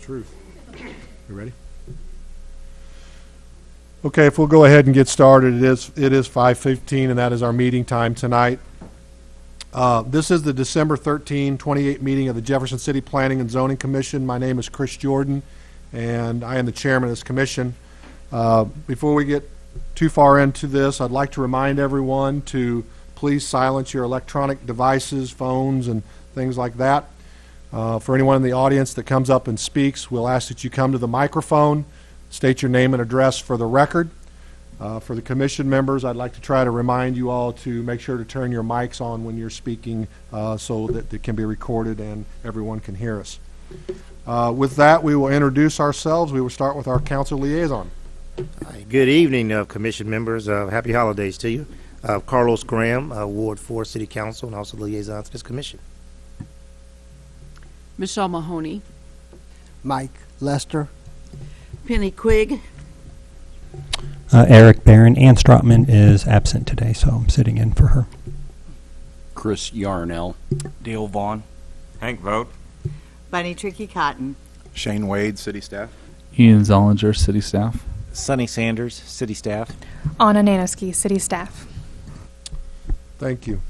truth. You ready? Okay, if we'll go ahead and get started. It is 5:15, and that is our meeting time tonight. This is the December 13, 28 meeting of the Jefferson City Planning and Zoning Commission. My name is Chris Jordan, and I am the chairman of this commission. Before we get too far into this, I'd like to remind everyone to please silence your electronic devices, phones, and things like that. For anyone in the audience that comes up and speaks, we'll ask that you come to the microphone, state your name and address for the record. For the commission members, I'd like to try to remind you all to make sure to turn your mics on when you're speaking so that it can be recorded and everyone can hear us. With that, we will introduce ourselves. We will start with our council liaison. Good evening, commission members. Happy holidays to you. Carlos Graham, Ward 4 City Council, and also liaison to this commission. Michelle Mahoney. Mike Lester. Penny Quigg. Eric Barron. Ann Strotman is absent today, so I'm sitting in for her. Chris Yarnell. Dale Vaughn. Hank Vogt. Bunny Tricky Cotton. Shane Wade, City Staff. Ian Zollinger, City Staff. Sonny Sanders, City Staff. Anna Nanoski, City Staff. Thank you.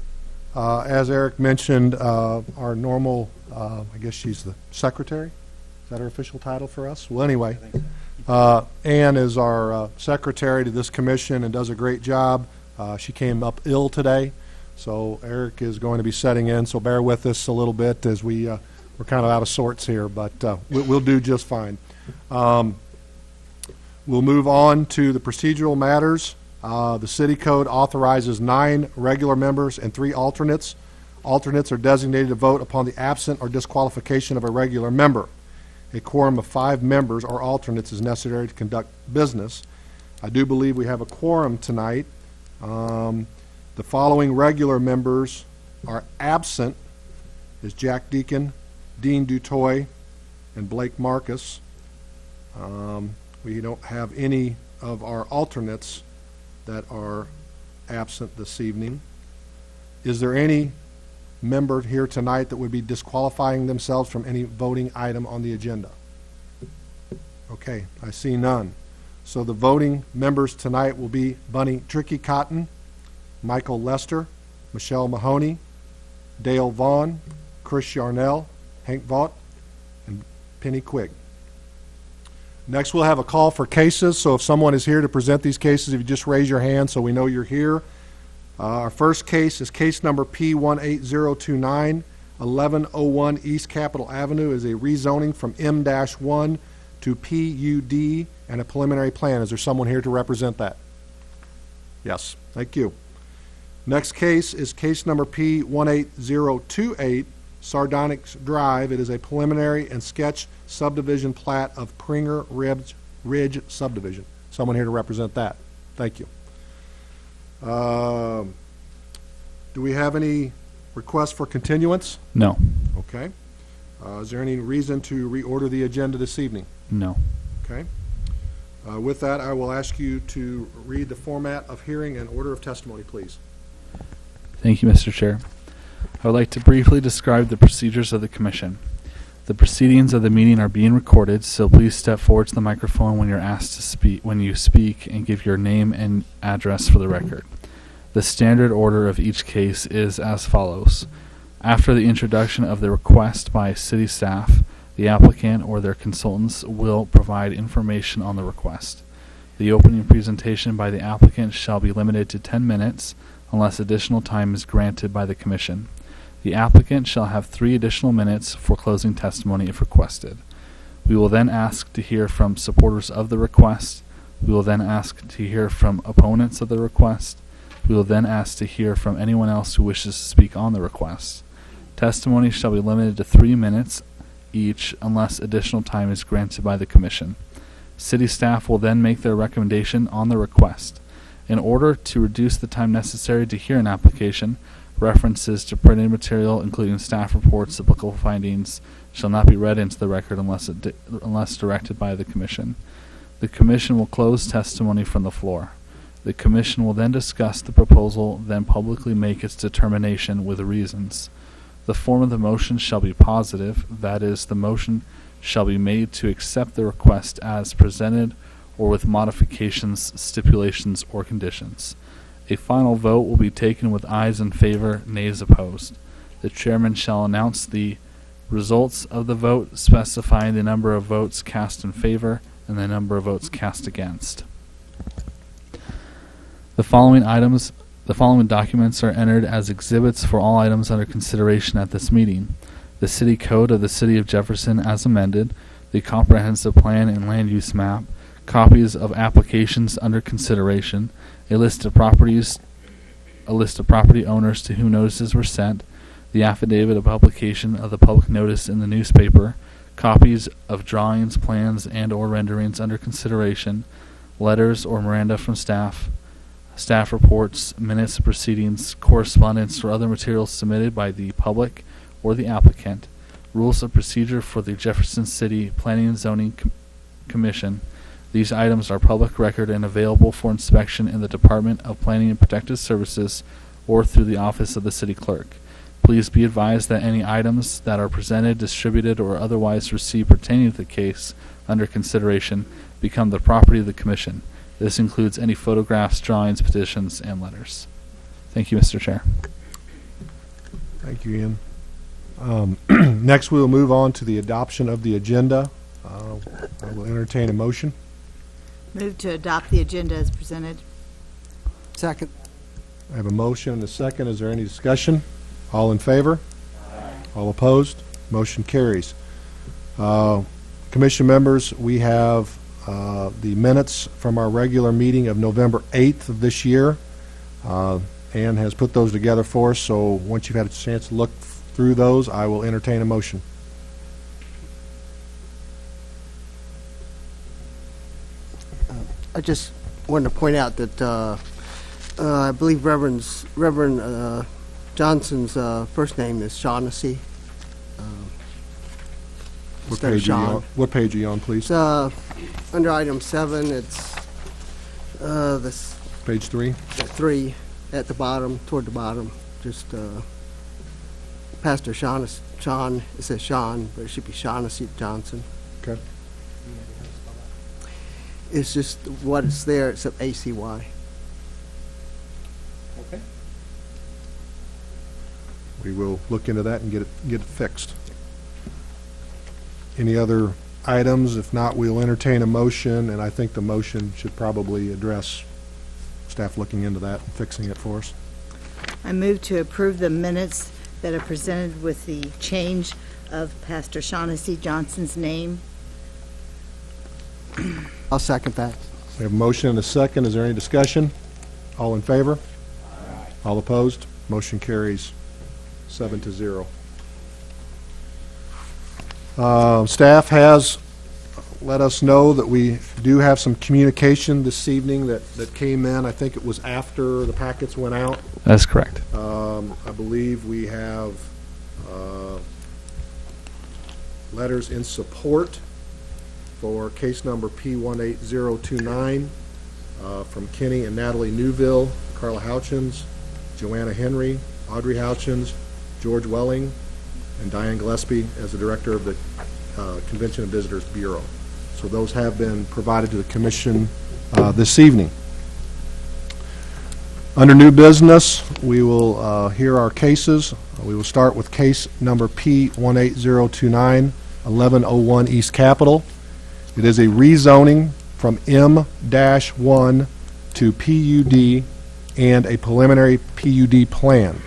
As Eric mentioned, our normal, I guess she's the secretary. Is that her official title for us? Well, anyway, Ann is our secretary to this commission and does a great job. She came up ill today, so Eric is going to be setting in, so bear with us a little bit as we're kind of out of sorts here, but we'll do just fine. We'll move on to the procedural matters. The city code authorizes 9 regular members and 3 alternates. Alternates are designated to vote upon the absent or disqualification of a regular member. A quorum of 5 members or alternates is necessary to conduct business. I do believe we have a quorum tonight. The following regular members are absent is Jack Deacon, Dean Dutoy, and Blake Marcus. We don't have any of our alternates that are absent this evening. Is there any member here tonight that would be disqualifying themselves from any voting item on the agenda? Okay, I see none. So the voting members tonight will be Bunny Tricky Cotton, Michael Lester, Michelle Mahoney, Dale Vaughn, Chris Yarnell, Hank Vaught, and Penny Quigg. Next, we'll have a call for cases. So if someone is here to present these cases, if you just raise your hand so we know you're here. Our first case is case number P18029, 1101 East Capitol Avenue, is a rezoning from M-1 to PUD and a preliminary plan. Is there someone here to represent that? Yes, thank you. Next case is case number P18028, Sardonyx Drive. It is a preliminary and sketch subdivision plat of Pringer Ridge subdivision. Someone here to represent that. Thank you. Do we have any requests for continuance? No. Okay. Is there any reason to reorder the agenda this evening? No. Okay. With that, I will ask you to read the format of hearing and order of testimony, please. Thank you, Mr. Chair. I would like to briefly describe the procedures of the Commission. The proceedings of the meeting are being recorded, so please step forward to the microphone when you're asked to speak, when you speak, and give your name and address for the record. The standard order of each case is as follows. After the introduction of the request by city staff, the applicant or their consultants will provide information on the request. The opening presentation by the applicant shall be limited to 10 minutes unless additional time is granted by the Commission. The applicant shall have 3 additional minutes for closing testimony if requested. We will then ask to hear from supporters of the request. We will then ask to hear from opponents of the request. We will then ask to hear from anyone else who wishes to speak on the request. Testimony shall be limited to 3 minutes each unless additional time is granted by the Commission. City staff will then make their recommendation on the request. In order to reduce the time necessary to hear an application, references to printed material, including staff reports, applicable findings, shall not be read into the record unless directed by the Commission. The Commission will close testimony from the floor. The Commission will then discuss the proposal, then publicly make its determination with reasons. The form of the motion shall be positive, that is, the motion shall be made to accept the request as presented or with modifications, stipulations, or conditions. A final vote will be taken with ayes in favor, nays opposed. The chairman shall announce the results of the vote, specifying the number of votes cast in favor and the number of votes cast against. The following documents are entered as exhibits for all items under consideration at this meeting: the City Code of the City of Jefferson as amended, the Comprehensive Plan and Land Use Map, copies of applications under consideration, a list of property owners to whom notices were sent, the affidavit of publication of the public notice in the newspaper, copies of drawings, plans, and/or renderings under consideration, letters or memoranda from staff reports, minutes of proceedings, correspondence, or other materials submitted by the public or the applicant, rules of procedure for the Jefferson City Planning and Zoning Commission. These items are public record and available for inspection in the Department of Planning and Protective Services or through the Office of the City Clerk. Please be advised that any items that are presented, distributed, or otherwise received pertaining to the case under consideration become the property of the Commission. This includes any photographs, drawings, petitions, and letters. Thank you, Mr. Chair. Thank you, Ian. Next, we will move on to the adoption of the agenda. I will entertain a motion. Move to adopt the agenda as presented. Second. I have a motion and a second. Is there any discussion? All in favor? All opposed? Motion carries. Commission members, we have the minutes from our regular meeting of November 8th of this year. Ann has put those together for us, so once you've had a chance to look through those, I will entertain a motion. I just wanted to point out that I believe Reverend Johnson's first name is Shaughnessy. What page are you on, please? It's under item 7. It's this Page 3. 3 at the bottom, toward the bottom. Just Pastor Sean. It says Sean, but it should be Shaughnessy Johnson. Okay. It's just what it's there, except ACY. Okay. We will look into that and get it fixed. Any other items? If not, we'll entertain a motion, and I think the motion should probably address staff looking into that and fixing it for us. I move to approve the minutes that are presented with the change of Pastor Shaughnessy Johnson's name. I'll second that. We have a motion and a second. Is there any discussion? All in favor? All opposed? Motion carries 7-0. Staff has let us know that we do have some communication this evening that came in. I think it was after the packets went out. That's correct. I believe we have letters in support for case number P18029 from Kenny and Natalie Newville, Carla Houchins, Joanna Henry, Audrey Houchins, George Welling, and Diane Gillespie as the director of the Convention and Visitors Bureau. So those have been provided to the Commission this evening. Under new business, we will hear our cases. We will start with case number P18029, 1101 East Capitol. It is a rezoning from M-1 to PUD and a preliminary PUD plan.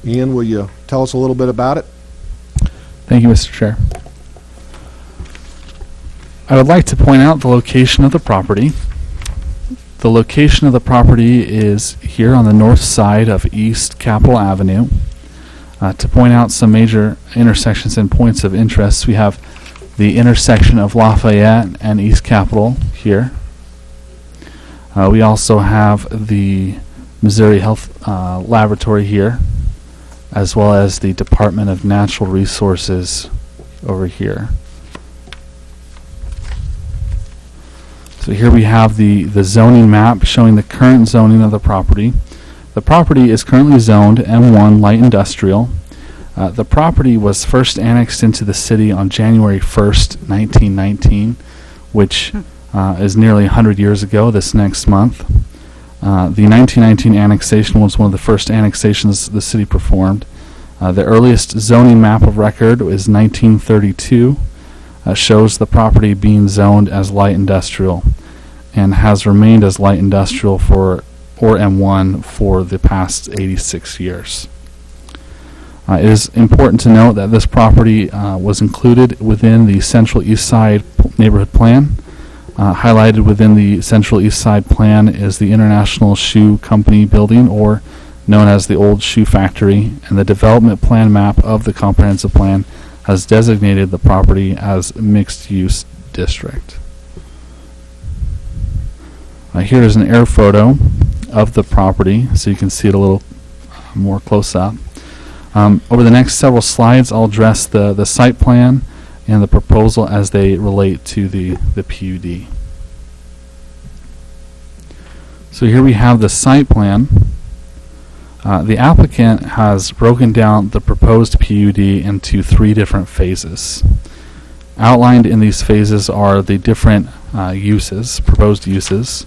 Ian, will you tell us a little bit about it? Thank you, Mr. Chair. I would like to point out the location of the property. The location of the property is here on the north side of East Capitol Avenue. To point out some major intersections and points of interest, we have the intersection of Lafayette and East Capitol here. We also have the Missouri Health Laboratory here, as well as the Department of Natural Resources over here. So here we have the zoning map showing the current zoning of the property. The property is currently zoned M1 light industrial. The property was first annexed into the city on January 1st, 1919, which is nearly 100 years ago this next month. The 1919 annexation was one of the first annexations the city performed. The earliest zoning map of record is 1932. Shows the property being zoned as light industrial and has remained as light industrial or M1 for the past 86 years. It is important to note that this property was included within the Central East Side neighborhood plan. Highlighted within the Central East Side plan is the International Shoe Company building, or known as the Old Shoe Factory, and the development plan map of the comprehensive plan has designated the property as mixed-use district. Here is an air photo of the property, so you can see it a little more close up. Over the next several slides, I'll address the site plan and the proposal as they relate to the PUD. So here we have the site plan. The applicant has broken down the proposed PUD into 3 different phases. Outlined in these phases are the different proposed uses.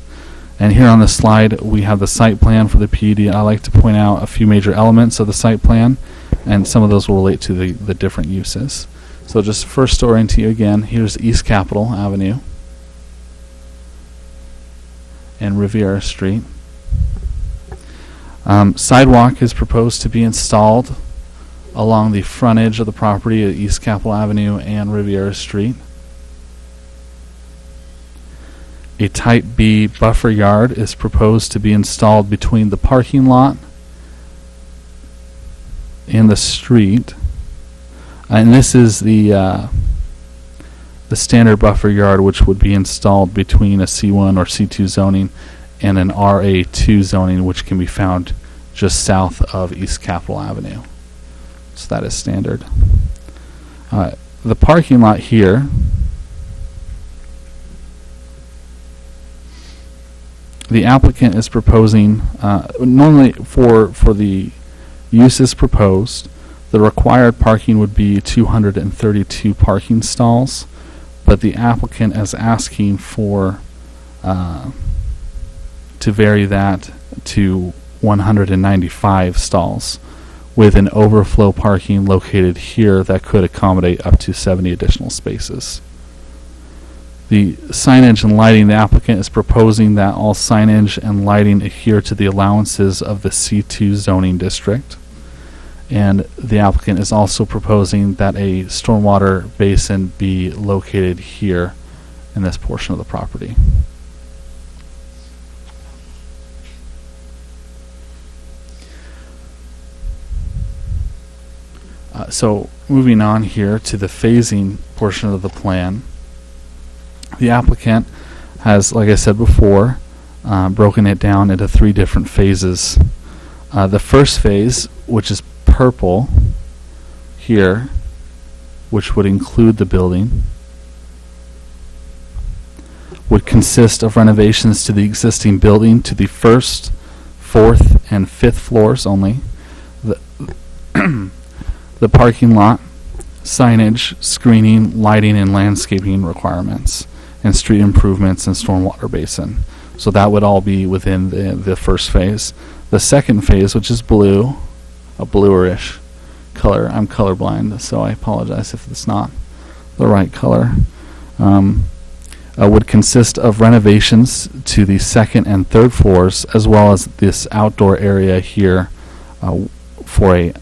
And here on the slide, we have the site plan for the PUD. I like to point out a few major elements of the site plan, and some of those will relate to the different uses. So just first to orient you again, here's East Capitol Avenue and Riviera Street. Sidewalk is proposed to be installed along the frontage of the property at East Capitol Avenue and Riviera Street. A Type B buffer yard is proposed to be installed between the parking lot and the street. And this is the standard buffer yard, which would be installed between a C1 or C2 zoning and an RA2 zoning, which can be found just south of East Capitol Avenue. So that is standard. The parking lot here, the applicant is proposing, normally for the uses proposed, the required parking would be 232 parking stalls, but the applicant is asking for to vary that to 195 stalls, with an overflow parking located here that could accommodate up to 70 additional spaces. The signage and lighting, the applicant is proposing that all signage and lighting adhere to the allowances of the C2 zoning district. And the applicant is also proposing that a stormwater basin be located here in this portion of the property. So moving on here to the phasing portion of the plan. The applicant has, like I said before, broken it down into 3 different phases. The first phase, which is purple here, which would include the building, would consist of renovations to the existing building to the 1st, 4th, and 5th floors only. The parking lot, signage, screening, lighting, and landscaping requirements, and street improvements and stormwater basin. So that would all be within the first phase. The second phase, which is blue, a bluish color. I'm colorblind, so I apologize if it's not the right color. Would consist of renovations to the 2nd and 3rd floors, as well as this outdoor area here for a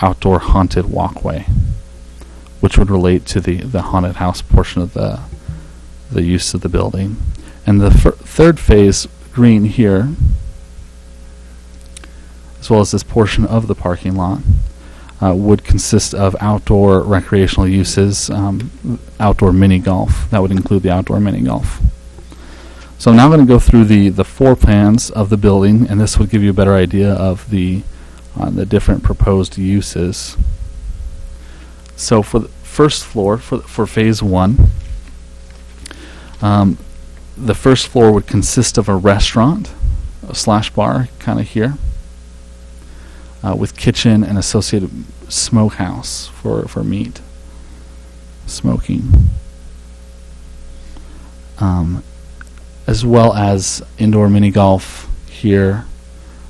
outdoor haunted walkway, which would relate to the haunted house portion of the use of the building. And the third phase, green here, as well as this portion of the parking lot, would consist of outdoor recreational uses, outdoor mini golf. That would include the outdoor mini golf. So I'm now going to go through the floor plans of the building, and this would give you a better idea of the different proposed uses. So for the first floor, for phase 1, the first floor would consist of a restaurant / bar kind of here, with kitchen and associated smokehouse for meat smoking, as well as indoor mini golf here,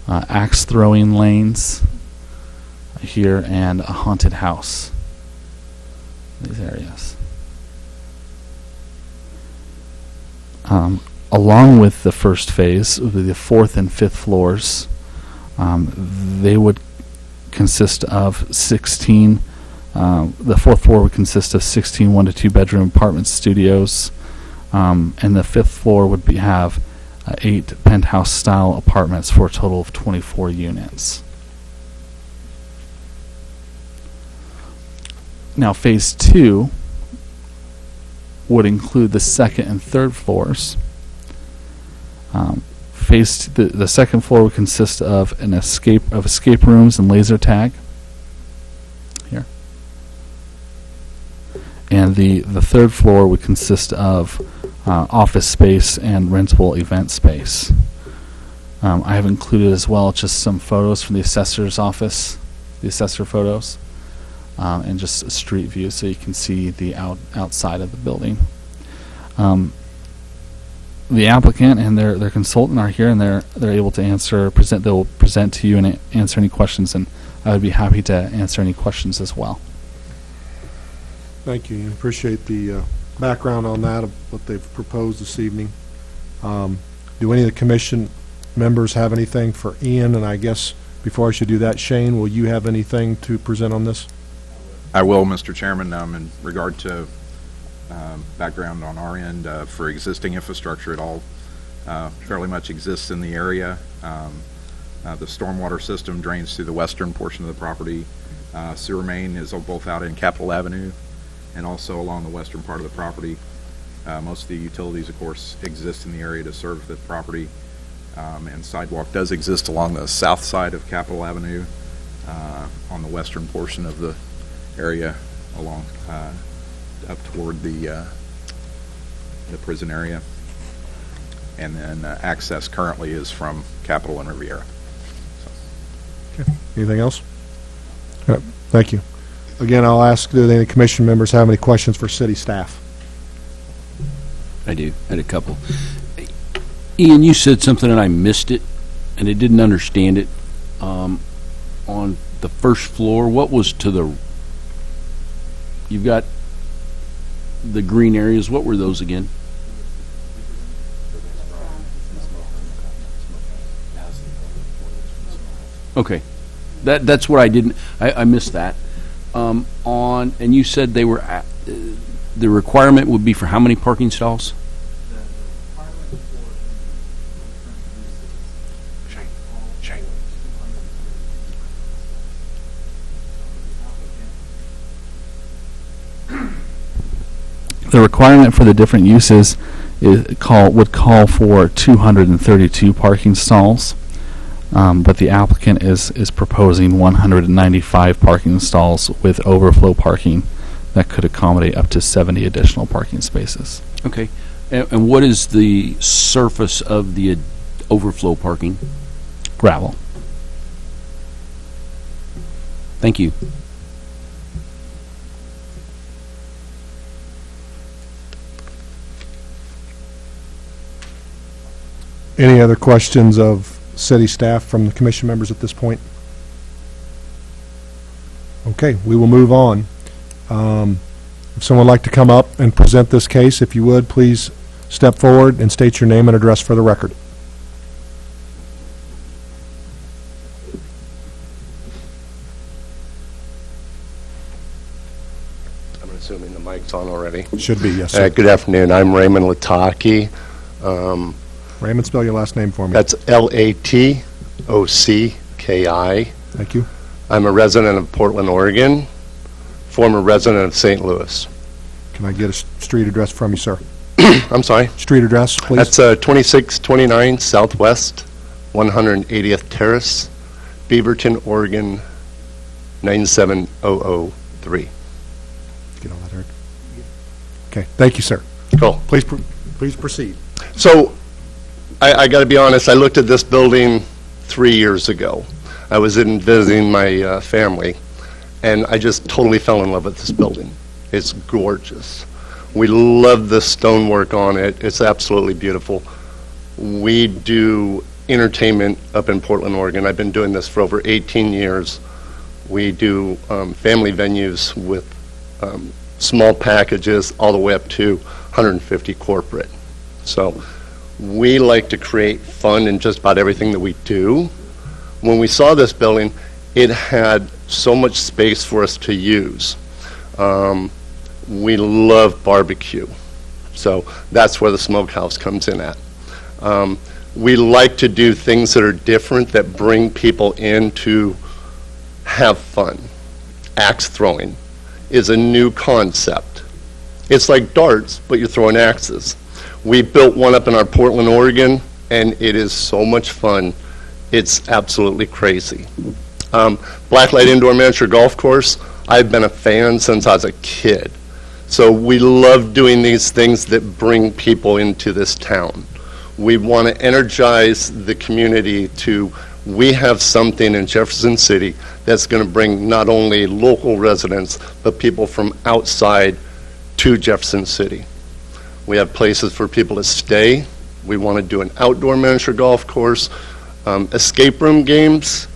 axe throwing lanes here, and a haunted house. These areas. Along with the first phase, the fourth and fifth floors, they would consist of 16. The fourth floor would consist of 16 1 to 2 bedroom apartment studios, and the fifth floor would have 8 penthouse style apartments for a total of 24 units. Now, phase 2 would include the second and third floors. The second floor would consist of escape rooms and laser tag. Here, and the third floor would consist of office space and rentable event space. I have included as well just some photos from the assessor's office, the assessor photos, and just a street view so you can see the outside of the building. The applicant and their consultant are here, and they're able to they'll present to you and answer any questions, and I would be happy to answer any questions as well. Thank you. I appreciate the background on that, of what they've proposed this evening. Do any of the commission members have anything for Ian? And I guess before I should do that, Shane, will you have anything to present on this? I will, Mr. Chairman. In regard to background on our end for existing infrastructure, it all fairly much exists in the area. The stormwater system drains through the western portion of the property. Sewer main is both out in Capitol Avenue and also along the western part of the property. Most of the utilities, of course, exist in the area to serve the property, and sidewalk does exist along the south side of Capitol Avenue on the western portion of the area along up toward the prison area, and then access currently is from Capitol and Riviera. Okay. Anything else? All right. Thank you. Again, I'll ask, do any commission members have any questions for city staff? I do. I had a couple. Ian, you said something and I missed it, and I didn't understand it. On the first floor, what was to the... You've got the green areas. What were those again? Okay. That's what I didn't... I missed that. And you said they were... the requirement would be for how many parking stalls? The requirement for the different uses would call for 232 parking stalls, but the applicant is proposing 195 parking stalls with overflow parking that could accommodate up to 70 additional parking spaces. Okay. And what is the surface of the overflow parking? Gravel. Thank you. Any other questions of city staff from the commission members at this point? Okay, we will move on. If someone would like to come up and present this case, if you would, please step forward and state your name and address for the record. I'm assuming the mic's on already. Should be, yes, sir. Good afternoon. I'm Raymond Lataki. Raymond, spell your last name for me. That's Latocki. Thank you. I'm a resident of Portland, Oregon, former resident of St. Louis. Can I get a street address from you, sir? I'm sorry? Street address, please. That's 2629 Southwest 180th Terrace, Beaverton, Oregon 97003. Get all that, Eric? Okay, thank you, sir. Cool. Please proceed. So, I got to be honest, I looked at this building 3 years ago. I was in visiting my family, and I just totally fell in love with this building. It's gorgeous. We love the stonework on it. It's absolutely beautiful. We do entertainment up in Portland, Oregon. I've been doing this for over 18 years. We do family venues with small packages all the way up to 150 corporate. So we like to create fun in just about everything that we do. When we saw this building, it had so much space for us to use. We love barbecue, so that's where the smokehouse comes in at. We like to do things that are different, that bring people in to have fun. Axe throwing is a new concept. It's like darts, but you're throwing axes. We built one up in our Portland, Oregon, and it is so much fun. It's absolutely crazy. Blacklight Indoor Miniature Golf Course, I've been a fan since I was a kid. So we love doing these things that bring people into this town. We want to energize the community to, we have something in Jefferson City that's going to bring not only local residents, but people from outside to Jefferson City. We have places for people to stay. We want to do an outdoor miniature golf course, escape room games,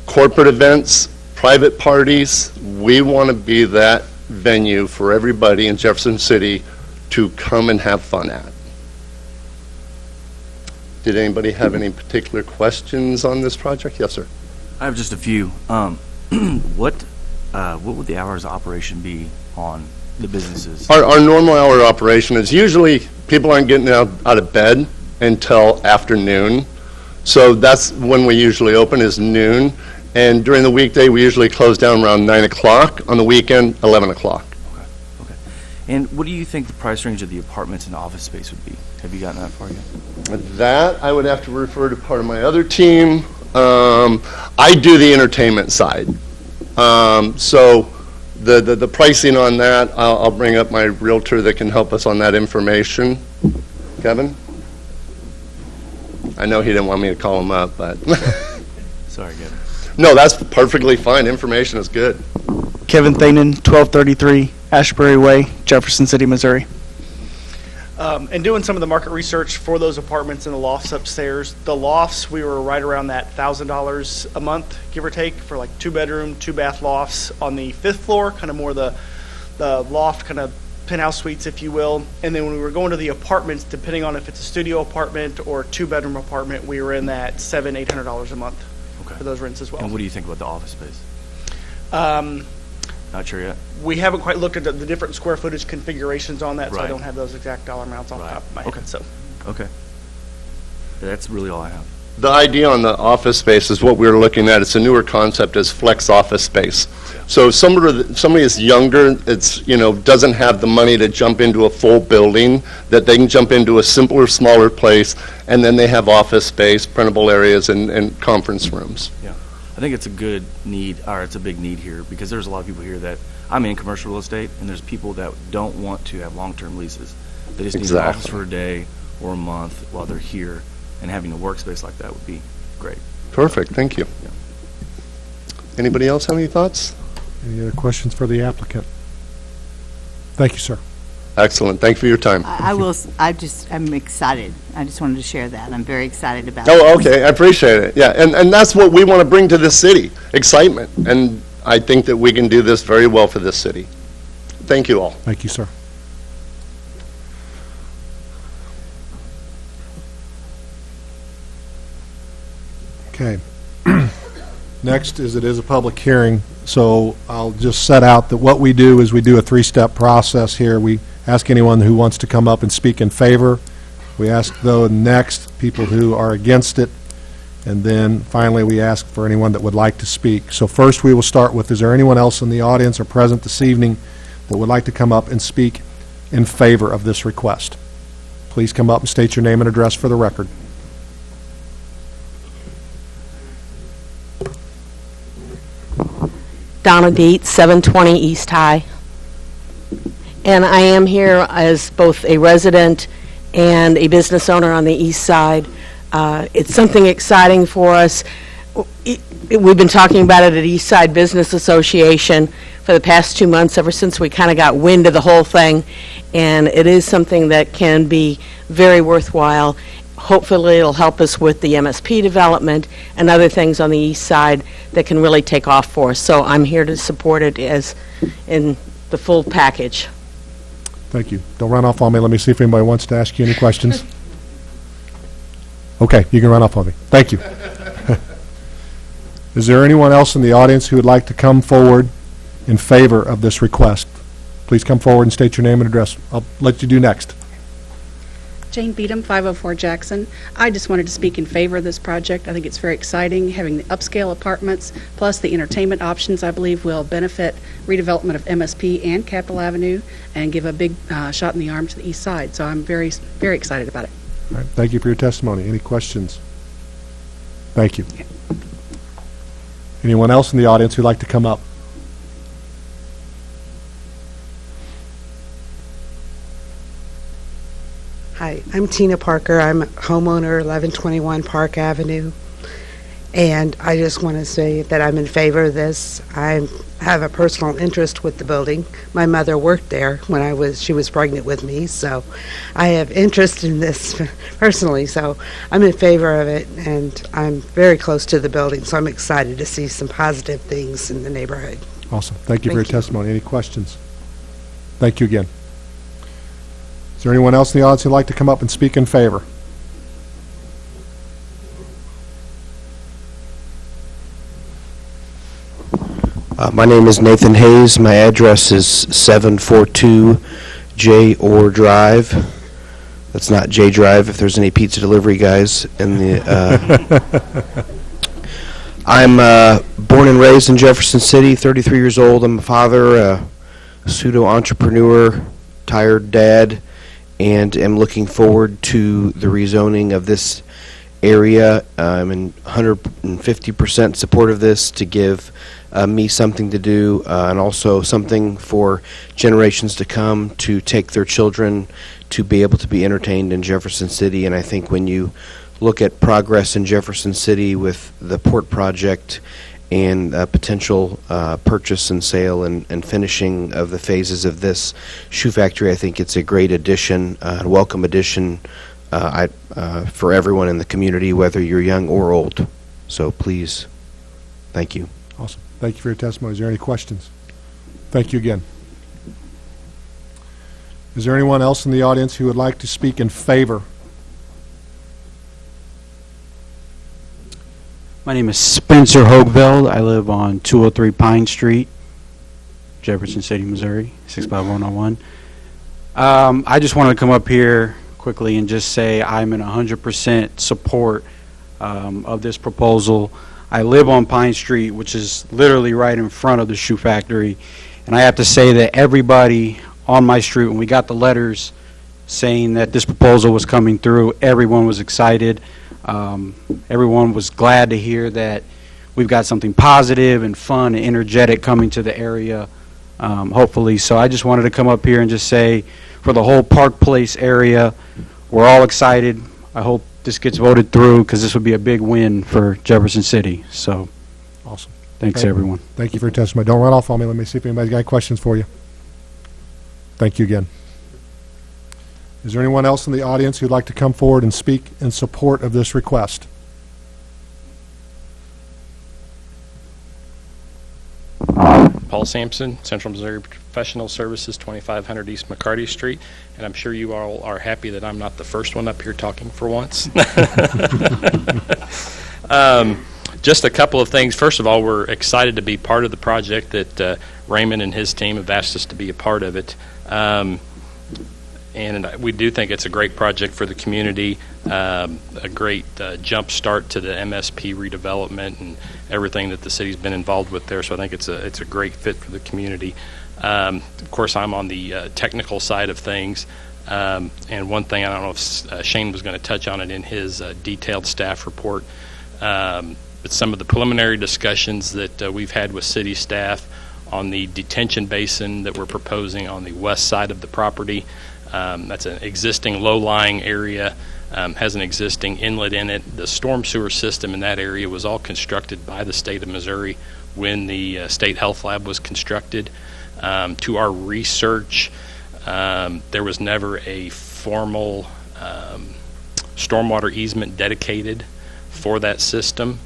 corporate events, private parties. We want to be that venue for everybody in Jefferson City to come and have fun at. Did anybody have any particular questions on this project? Yes, sir. I have just a few. What would the hours of operation be on the businesses? Our normal hour of operation is usually people aren't getting out of bed until afternoon. So that's when we usually open, is noon. And during the weekday, we usually close down around 9 o'clock. On the weekend, 11 o'clock. Okay. And what do you think the price range of the apartments and office space would be? Have you gotten that far yet? That I would have to refer to part of my other team. I do the entertainment side. So the pricing on that, I'll bring up my realtor that can help us on that information. Kevin? I know he didn't want me to call him up, but. Sorry, Kevin. No, that's perfectly fine. Information is good. Kevin Thanen, 1233 Ashbury Way, Jefferson City, Missouri. And doing some of the market research for those apartments in the lofts upstairs, the lofts, we were right around that $1,000 a month, give or take, for like 2-bedroom, 2-bath lofts on the 5th floor, kind of more the loft kind of penthouse suites, if you will. And then when we were going to the apartments, depending on if it's a studio apartment or 2-bedroom apartment, we were in that $700, $800 a month. For those rents as well. And what do you think about the office space? Not sure yet. We haven't quite looked at the different square footage configurations on that, so I Right. don't have those exact dollar amounts off the top of my head. So. Okay. That's really all I have. The idea on the office space is what we're looking at. It's a newer concept, is flex office space. So somebody is younger, doesn't have the money to jump into a full building, that they can jump into a simpler, smaller place, and then they have office space, printable areas, and conference rooms. Yeah. I think it's a good need, or it's a big need here, because there's a lot of people here that, I'm in commercial real estate, and there's people that don't want to have long-term leases. They just need an office for a day or a month while they're here, and having a workspace like that would be great. Perfect, thank you. Yeah. Anybody else have any thoughts? Any other questions for the applicant? Thank you, sir. Excellent, thank you for your time. I'm excited. I just wanted to share that. I'm very excited about it. Oh, okay, I appreciate it. Yeah, and that's what we want to bring to this city, excitement. And I think that we can do this very well for this city. Thank you all. Thank you, sir. Okay. Next is, it is a public hearing, so I'll just set out that what we do is we do a 3-step process here. We ask anyone who wants to come up and speak in favor. We ask, though, next, people who are against it. And then finally, we ask for anyone that would like to speak. So first, we will start with, is there anyone else in the audience or present this evening that would like to come up and speak in favor of this request? Please come up and state your name and address for the record. Donna Dietz, 720 East High. And I am here as both a resident and a business owner on the east side. It's something exciting for us. we've been talking about it at East Side Business Association for the past 2 months, ever since we kind of got wind of the whole thing, and it is something that can be very worthwhile. Hopefully, it'll help us with the MSP development and other things on the east side that can really take off for us. So I'm here to support it as in the full package. Thank you. Don't run off on me. Let me see if anybody wants to ask you any questions. Okay, you can run off on me. Thank you. Is there anyone else in the audience who would like to come forward in favor of this request? Please come forward and state your name and address. I'll let you do next. Jane Beadham, 504 Jackson. I just wanted to speak in favor of this project. I think it's very exciting, having the upscale apartments, plus the entertainment options, I believe, will benefit redevelopment of MSP and Capitol Avenue and give a big shot in the arm to the east side. So I'm very, very excited about it. All right, thank you for your testimony. Any questions? Thank you. Okay. Anyone else in the audience who'd like to come up? Hi, I'm Tina Parker. I'm homeowner 1121 Park Avenue. And I just want to say that I'm in favor of this. I have a personal interest with the building. My mother worked there when she was pregnant with me, so I have interest in this personally. So I'm in favor of it, and I'm very close to the building, so I'm excited to see some positive things in the neighborhood. Awesome. Thank you for your testimony. Any questions? Thank you again. Is there anyone else in the audience who'd like to come up and speak in favor? My name is Nathan Hayes. My address is 742 J. Orr Drive. That's not J Drive if there's any pizza delivery guys in the... I'm born and raised in Jefferson City, 33 years old. I'm a father, a pseudo-entrepreneur, tired dad, and am looking forward to the rezoning of this area. I'm in 150% support of this to give me something to do and also something for generations to come to take their children to be able to be entertained in Jefferson City. And I think when you look at progress in Jefferson City with the port project and potential purchase and sale and finishing of the phases of this shoe factory, I think it's a great addition, a welcome addition for everyone in the community, whether you're young or old. So please, thank you. Awesome. Thank you for your testimony. Is there any questions? Thank you again. Is there anyone else in the audience who would like to speak in favor? My name is Spencer Hoagveld. I live on 203 Pine Street, Jefferson City, Missouri, 65101. I just wanted to come up here quickly and just say I'm in 100% support of this proposal. I live on Pine Street, which is literally right in front of the shoe factory, and I have to say that everybody on my street, when we got the letters saying that this proposal was coming through, everyone was excited. Everyone was glad to hear that we've got something positive and fun and energetic coming to the area, hopefully. So I just wanted to come up here and just say, for the whole Park Place area, we're all excited. I hope this gets voted through because this would be a big win for Jefferson City. So, awesome. Thanks, everyone. Thank you for your testimony. Don't run off on me. Let me see if anybody's got questions for you. Thank you again. Is there anyone else in the audience who'd like to come forward and speak in support of this request? Paul Sampson, Central Missouri Professional Services, 2500 East McCarty Street, and I'm sure you all are happy that I'm not the first one up here talking for once. Just a couple of things. First of all, we're excited to be part of the project that Raymond and his team have asked us to be a part of it. And we do think it's a great project for the community, a great jump start to the MSP redevelopment and everything that the city's been involved with there. So I think it's a great fit for the community. Of course, I'm on the technical side of things. And one thing, I don't know if Shane was going to touch on it in his detailed staff report, but some of the preliminary discussions that we've had with city staff on the detention basin that we're proposing on the west side of the property. That's an existing low-lying area has an existing inlet in it. The storm sewer system in that area was all constructed by the state of Missouri when the state health lab was constructed. To our research, there was never a formal stormwater easement dedicated for that system,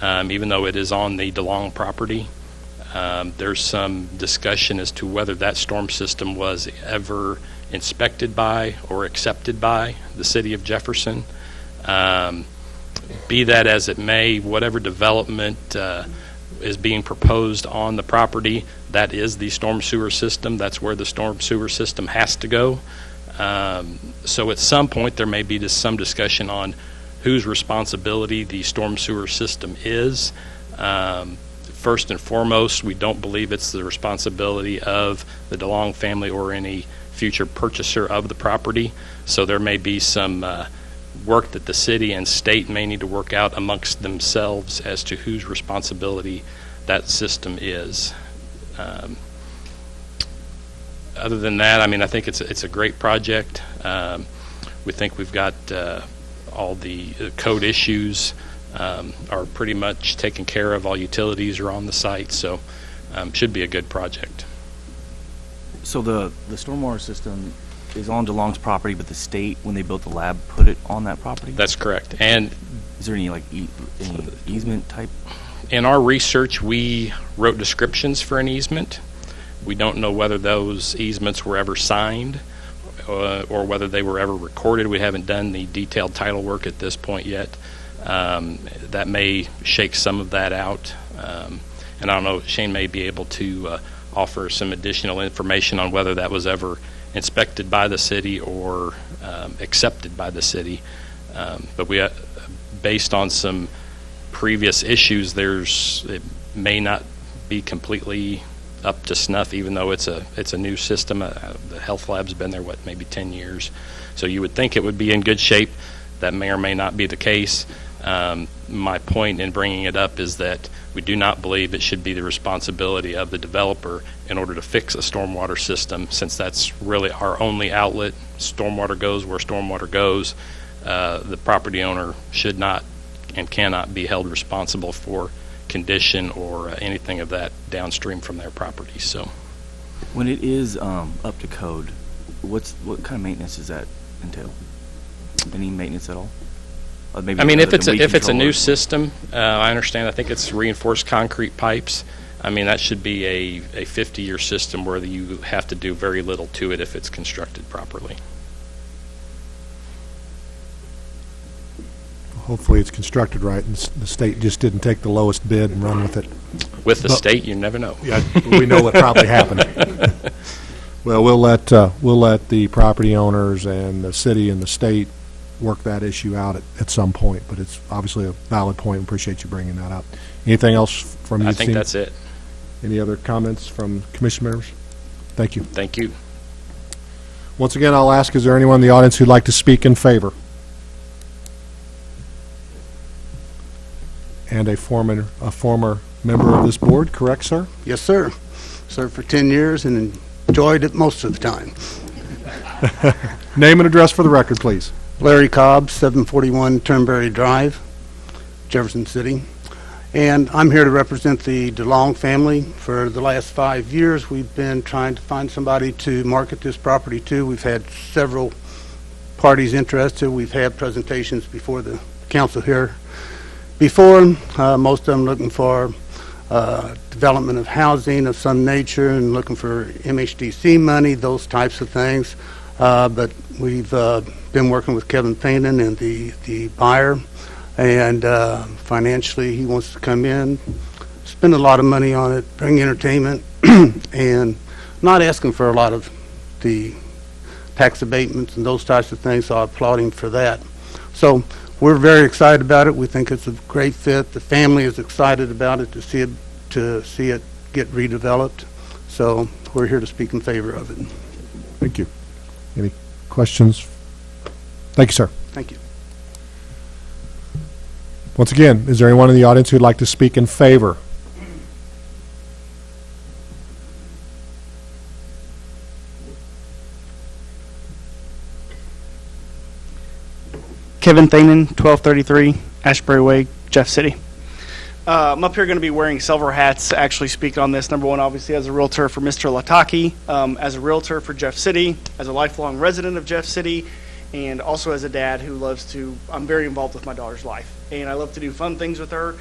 even though it is on the DeLong property. There's some discussion as to whether that storm system was ever inspected by or accepted by the city of Jefferson. Be that as it may, whatever development is being proposed on the property, that is the storm sewer system. That's where the storm sewer system has to go. So at some point there may be just some discussion on whose responsibility the storm sewer system is. First and foremost, we don't believe it's the responsibility of the DeLong family or any future purchaser of the property. So there may be some work that the city and state may need to work out amongst themselves as to whose responsibility that system is. Other than that, I mean, I think it's a great project. We think we've got all the code issues are pretty much taken care of. All utilities are on the site, so should be a good project. So the stormwater system is on DeLong's property, but the state, when they built the lab, put it on that property? That's correct. And is there any any easement type? In our research, we wrote descriptions for an easement. We don't know whether those easements were ever signed or whether they were ever recorded. We haven't done the detailed title work at this point yet. That may shake some of that out. And I don't know, Shane may be able to offer some additional information on whether that was ever inspected by the city or accepted by the city. But we, based on some previous issues, it may not be completely up to snuff, even though it's a new system. The health lab's been there, maybe 10 years. So you would think it would be in good shape. That may or may not be the case. My point in bringing it up is that we do not believe it should be the responsibility of the developer in order to fix a stormwater system, since that's really our only outlet. Stormwater goes where stormwater goes. The property owner should not and cannot be held responsible for condition or anything of that downstream from their property. So, when it is up to code, what kind of maintenance does that entail? Any maintenance at all? I mean, if it's a new system, I understand. I think it's reinforced concrete pipes. I mean, that should be a 50-year system where you have to do very little to it if it's constructed properly. Hopefully it's constructed right, and the state just didn't take the lowest bid and run with it. With the state, you never know. Yeah, we know what probably happened. Well, we'll let the property owners and the city and the state work that issue out at some point, but it's obviously a valid point. Appreciate you bringing that up. Anything else from you? I think that's it. Any other comments from commission members? Thank you. Thank you. Once again, I'll ask, is there anyone in the audience who'd like to speak in favor? And a former member of this board, correct, sir? Yes, sir. Served for 10 years and enjoyed it most of the time. Name and address for the record, please. Larry Cobb, 741 Turnberry Drive, Jefferson City. And I'm here to represent the DeLong family. For the last 5 years, we've been trying to find somebody to market this property to. We've had several parties interested. We've had presentations before the council here before. Most of them looking for development of housing of some nature and looking for MHDC money, those types of things. But we've been working with Kevin Payton and the buyer, and financially he wants to come in, spend a lot of money on it, bring entertainment, and not asking for a lot of the tax abatements and those types of things, so I applaud him for that. So we're very excited about it. We think it's a great fit. The family is excited about it, to see it get redeveloped. So we're here to speak in favor of it. Thank you. Any questions? Thank you, sir. Thank you. Once again, is there anyone in the audience who'd like to speak in favor? Kevin Thanen, 1233 Ashbury Way, Jeff City. I'm up here going to be wearing several hats to actually speak on this. Number one, obviously, as a realtor for Mr. Lataki, as a realtor for Jeff City, as a lifelong resident of Jeff City, and also as a dad who loves to, I'm very involved with my daughter's life. And I love to do fun things with her.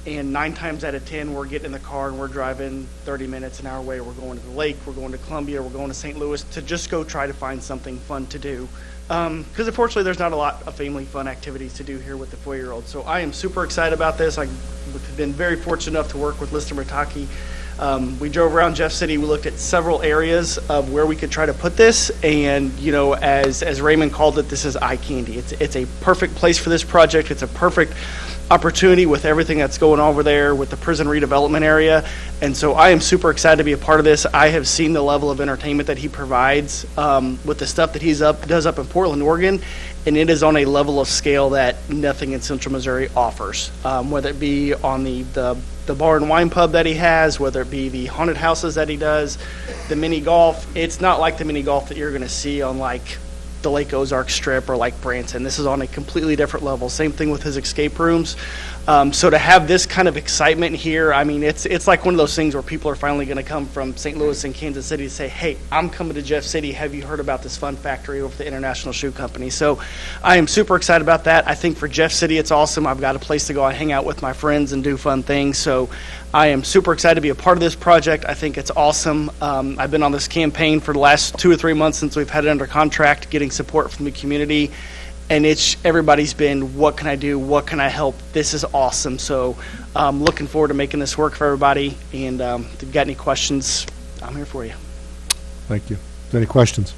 And 9 times out of 10, we're getting in the car and we're driving 30 minutes an hour away. We're going to the lake, we're going to Columbia, we're going to St. Louis to just go try to find something fun to do. Because unfortunately, there's not a lot of family fun activities to do here with the 4-year-old. So I am super excited about this. I've been very fortunate enough to work with Mr. Mataki. We drove around Jeff City. We looked at several areas of where we could try to put this. And, you know, as Raymond called it, this is eye candy. It's a perfect place for this project. It's a perfect opportunity with everything that's going on over there with the prison redevelopment area. And so I am super excited to be a part of this. I have seen the level of entertainment that he provides with the stuff that does up in Portland, Oregon, and it is on a level of scale that nothing in Central Missouri offers, whether it be on the bar and wine pub that he has, whether it be the haunted houses that he does, the mini golf. It's not like the mini golf that you're going to see on like the Lake Ozark Strip or like Branson. This is on a completely different level. Same thing with his escape rooms. So to have this kind of excitement here, I mean, it's like one of those things where people are finally going to come from St. Louis and Kansas City to say, hey, I'm coming to Jeff City. Have you heard about this fun factory over the International Shoe Company? So I am super excited about that. I think for Jeff City, it's awesome. I've got a place to go. I hang out with my friends and do fun things. So I am super excited to be a part of this project. I think it's awesome. I've been on this campaign for the last 2 or 3 months since we've had it under contract, getting support from the community. And everybody's been, what can I do? What can I help? This is awesome. So I'm looking forward to making this work for everybody. And if you've got any questions, I'm here for you. Thank you. Any questions?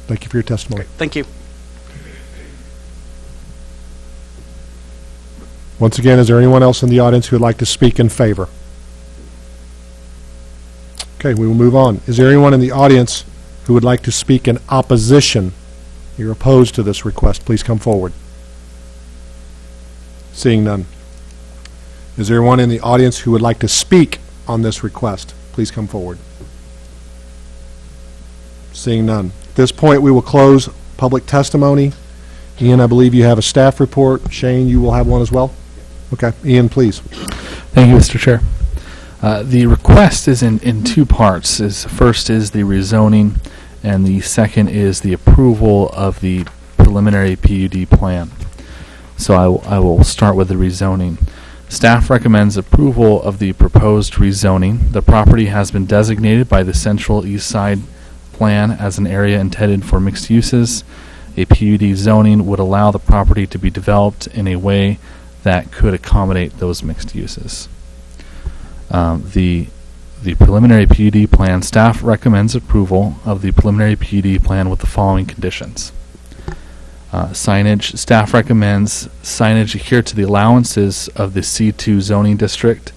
Thank you for your testimony. Okay, thank you. Once again, is there anyone else in the audience who would like to speak in favor? Okay, we will move on. Is there anyone in the audience who would like to speak in opposition? You're opposed to this request, please come forward. Seeing none. Is there anyone in the audience who would like to speak on this request? Please come forward. Seeing none. At this point, we will close public testimony. Ian, I believe you have a staff report. Shane, you will have one as well? Okay. Ian, please. Thank you, Mr. Chair. The request is in 2 parts. First is the rezoning, and the second is the approval of the preliminary PUD plan. So I will start with the rezoning. Staff recommends approval of the proposed rezoning. The property has been designated by the Central East Side Plan as an area intended for mixed uses. A PUD zoning would allow the property to be developed in a way that could accommodate those mixed uses. The preliminary PUD plan, staff recommends approval of the preliminary PUD plan with the following conditions. Signage, staff recommends signage adhere to the allowances of the C2 zoning district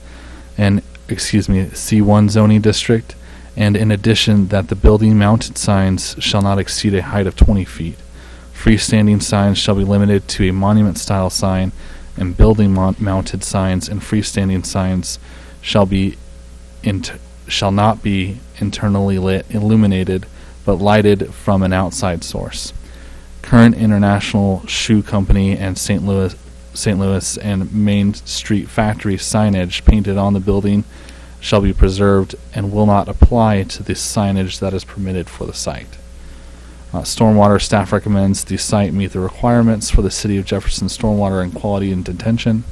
and, C1 zoning district, and in addition that the building mounted signs shall not exceed a height of 20 feet. Freestanding signs shall be limited to a monument style sign, and building mounted signs and freestanding signs shall not be internally illuminated, but lighted from an outside source. Current International Shoe Company and St. Louis and Main Street Factory signage painted on the building shall be preserved and will not apply to the signage that is permitted for the site. Stormwater, staff recommends the site meet the requirements for the City of Jefferson stormwater and quality and detention.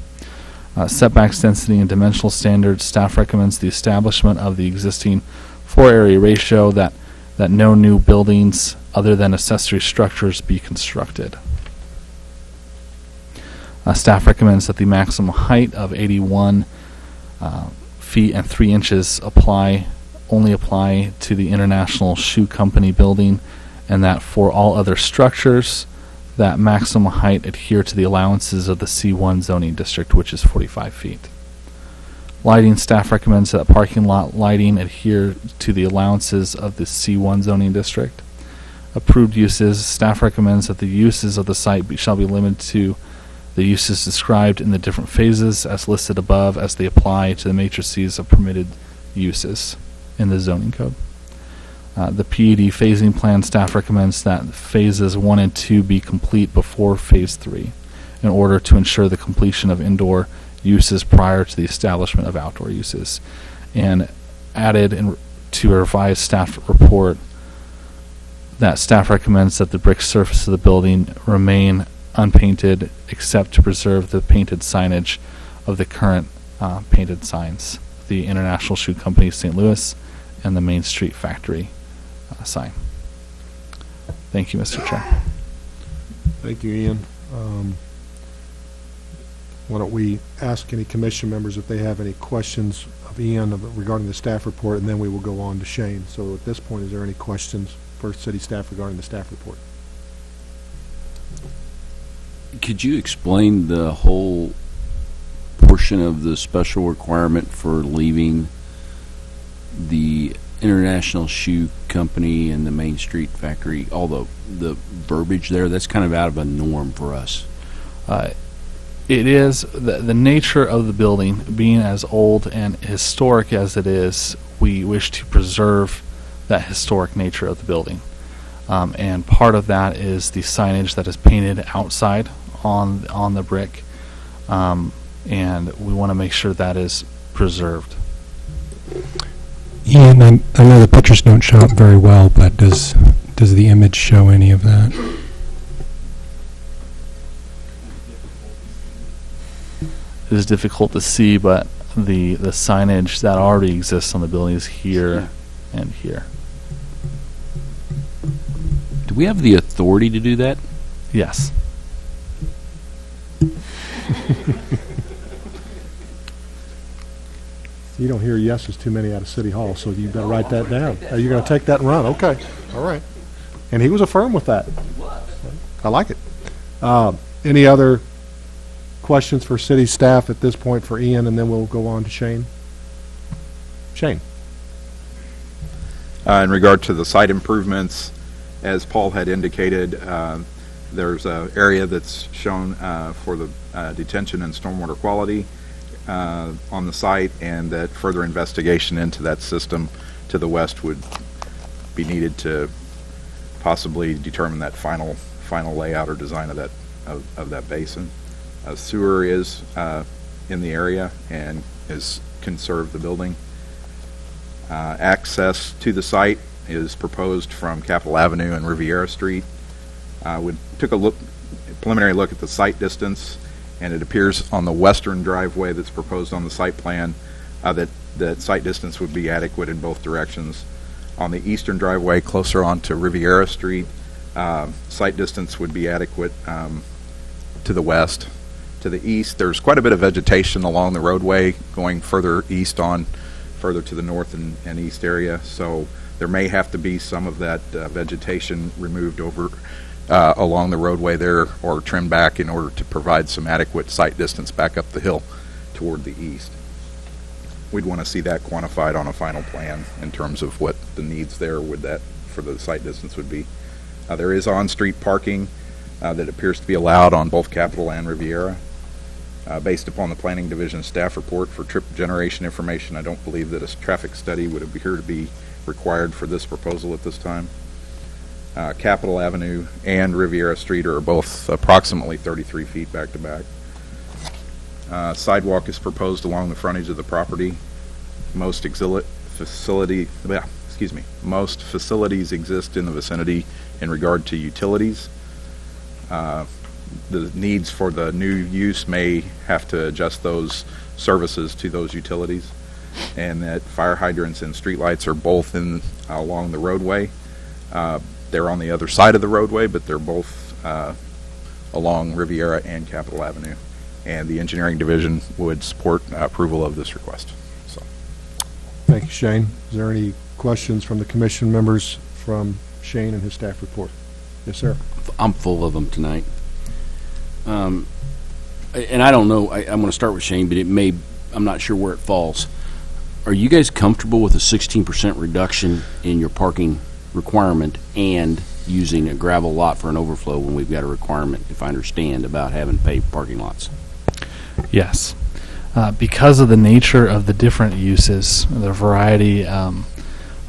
Setbacks, density, and dimensional standards, staff recommends the establishment of the existing floor-area ratio that no new buildings other than accessory structures be constructed. Staff recommends that the maximum height of 81 feet and 3 inches only apply to the International Shoe Company building, and that for all other structures, that maximum height adhere to the allowances of the C1 zoning district, which is 45 feet. Lighting, staff recommends that parking lot lighting adhere to the allowances of the C1 zoning district. Approved uses, staff recommends that the uses of the site shall be limited to the uses described in the different phases as listed above as they apply to the matrices of permitted uses in the zoning code. The PUD phasing plan, staff recommends that phases 1 and 2 be complete before phase 3 in order to ensure the completion of indoor uses prior to the establishment of outdoor uses. And added to a revised staff report that staff recommends that the brick surface of the building remain unpainted except to preserve the painted signage of the current painted signs, the International Shoe Company St. Louis and the Main Street Factory sign. Thank you, Mr. Chair. Thank you, Ian. Why don't we ask any commission members if they have any questions of Ian regarding the staff report, and then we will go on to Shane. So at this point, is there any questions for city staff regarding the staff report? Could you explain the whole portion of the special requirement for leaving the International Shoe Company and the Main Street Factory, all the verbiage there? That's kind of out of a norm for us. It is the nature of the building being as old and historic as it is. We wish to preserve that historic nature of the building, and part of that is the signage that is painted outside on the brick, and we want to make sure that is preserved. Ian, I know the pictures don't show up very well, but does the image show any of that? It is difficult to see, but the signage that already exists on the building is here and here. Do we have the authority to do that? Yes. You don't hear yeses too many out of City Hall, so you better write that down. Are you going to take that and run? Okay. All right. And he was affirmed with that. I like it. Any other questions for city staff at this point for Ian, and then we'll go on to Shane? Shane. In regard to the site improvements, as Paul had indicated, there's an area that's shown for the detention and stormwater quality on the site, and that further investigation into that system to the west would be needed to possibly determine that final layout or design of that basin. Sewer is in the area and can serve the building. Access to the site is proposed from Capitol Avenue and Riviera Street. We took a preliminary look at the site distance, and it appears on the western driveway that's proposed on the site plan that site distance would be adequate in both directions. On the eastern driveway, closer onto Riviera Street, site distance would be adequate to the west. To the east, there's quite a bit of vegetation along the roadway going further east further to the north and east area, so there may have to be some of that vegetation removed over along the roadway there or trimmed back in order to provide some adequate site distance back up the hill toward the east. We'd want to see that quantified on a final plan in terms of what the needs there for the site distance would be. There is on-street parking that appears to be allowed on both Capitol and Riviera. Based upon the Planning Division staff report for trip generation information, I don't believe that a traffic study would appear to be required for this proposal at this time. Capitol Avenue and Riviera Street are both approximately 33 feet back to back. Sidewalk is proposed along the frontage of the property. Most facilities exist in the vicinity in regard to utilities. The needs for the new use may have to adjust those services to those utilities, and that fire hydrants and streetlights are both along the roadway. They're on the other side of the roadway, but they're both along Riviera and Capitol Avenue, and the engineering division would support approval of this request. So, thank you, Shane. Is there any questions from the commission members from Shane and his staff report? Yes, sir. I'm full of them tonight. And I don't know, I'm going to start with Shane, but I'm not sure where it falls. Are you guys comfortable with a 16% reduction in your parking requirement and using a gravel lot for an overflow when we've got a requirement, if I understand, about having paved parking lots? Yes. Because of the nature of the different uses, the variety,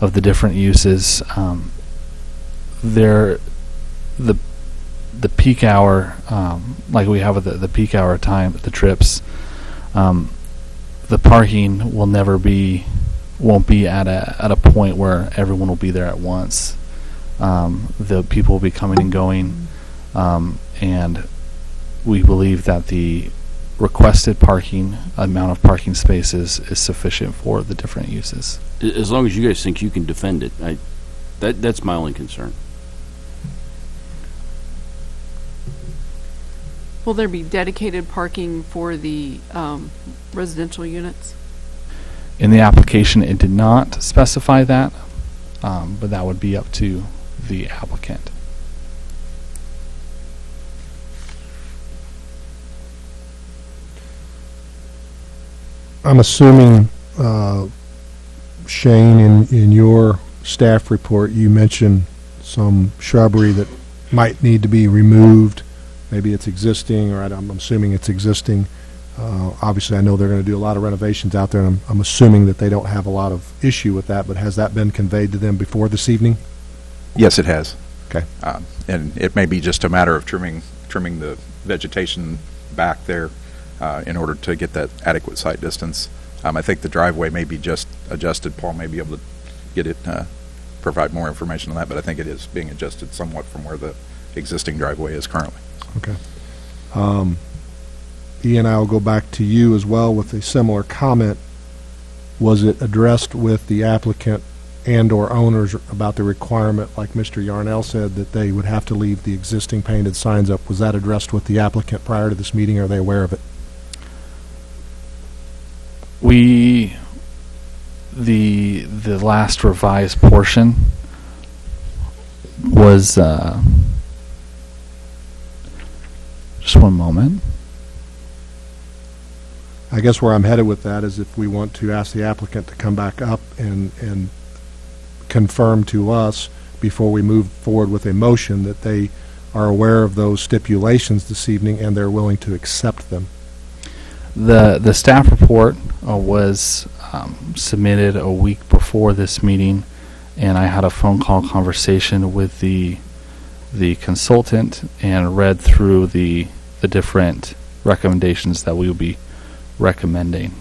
the different uses. The peak hour, like we have the peak hour time, the trips, the parking won't be at a point where everyone will be there at once. The people will be coming and going, and we believe that the requested amount of parking spaces is sufficient for the different uses. As long as you guys think you can defend it, that's my only concern. Will there be dedicated parking for the residential units? In the application, it did not specify that, but that would be up to the applicant. I'm assuming, Shane, in your staff report, you mentioned some shrubbery that might need to be removed. Maybe it's existing, or I'm assuming it's existing. Obviously, I know they're going to do a lot of renovations out there, and I'm assuming that they don't have a lot of issue with that, but has that been conveyed to them before this evening? Yes, it has. Okay. And it may be just a matter of trimming the vegetation back there in order to get that adequate sight distance. I think the driveway may be just adjusted. Paul may be able to get it, provide more information on that, but I think it is being adjusted somewhat from where the existing driveway is currently. Okay. Ian, I will go back to you as well with a similar comment. Was it addressed with the applicant and/or owners about the requirement, like Mr. Yarnell said, that they would have to leave the existing painted signs up? Was that addressed with the applicant prior to this meeting? Are they aware of it? The last revised portion was just one moment. I guess where I'm headed with that is if we want to ask the applicant to come back up and confirm to us before we move forward with a motion that they are aware of those stipulations this evening and they're willing to accept them. The staff report was submitted a week before this meeting, and I had a phone call conversation with the consultant and read through the different recommendations that we will be recommending.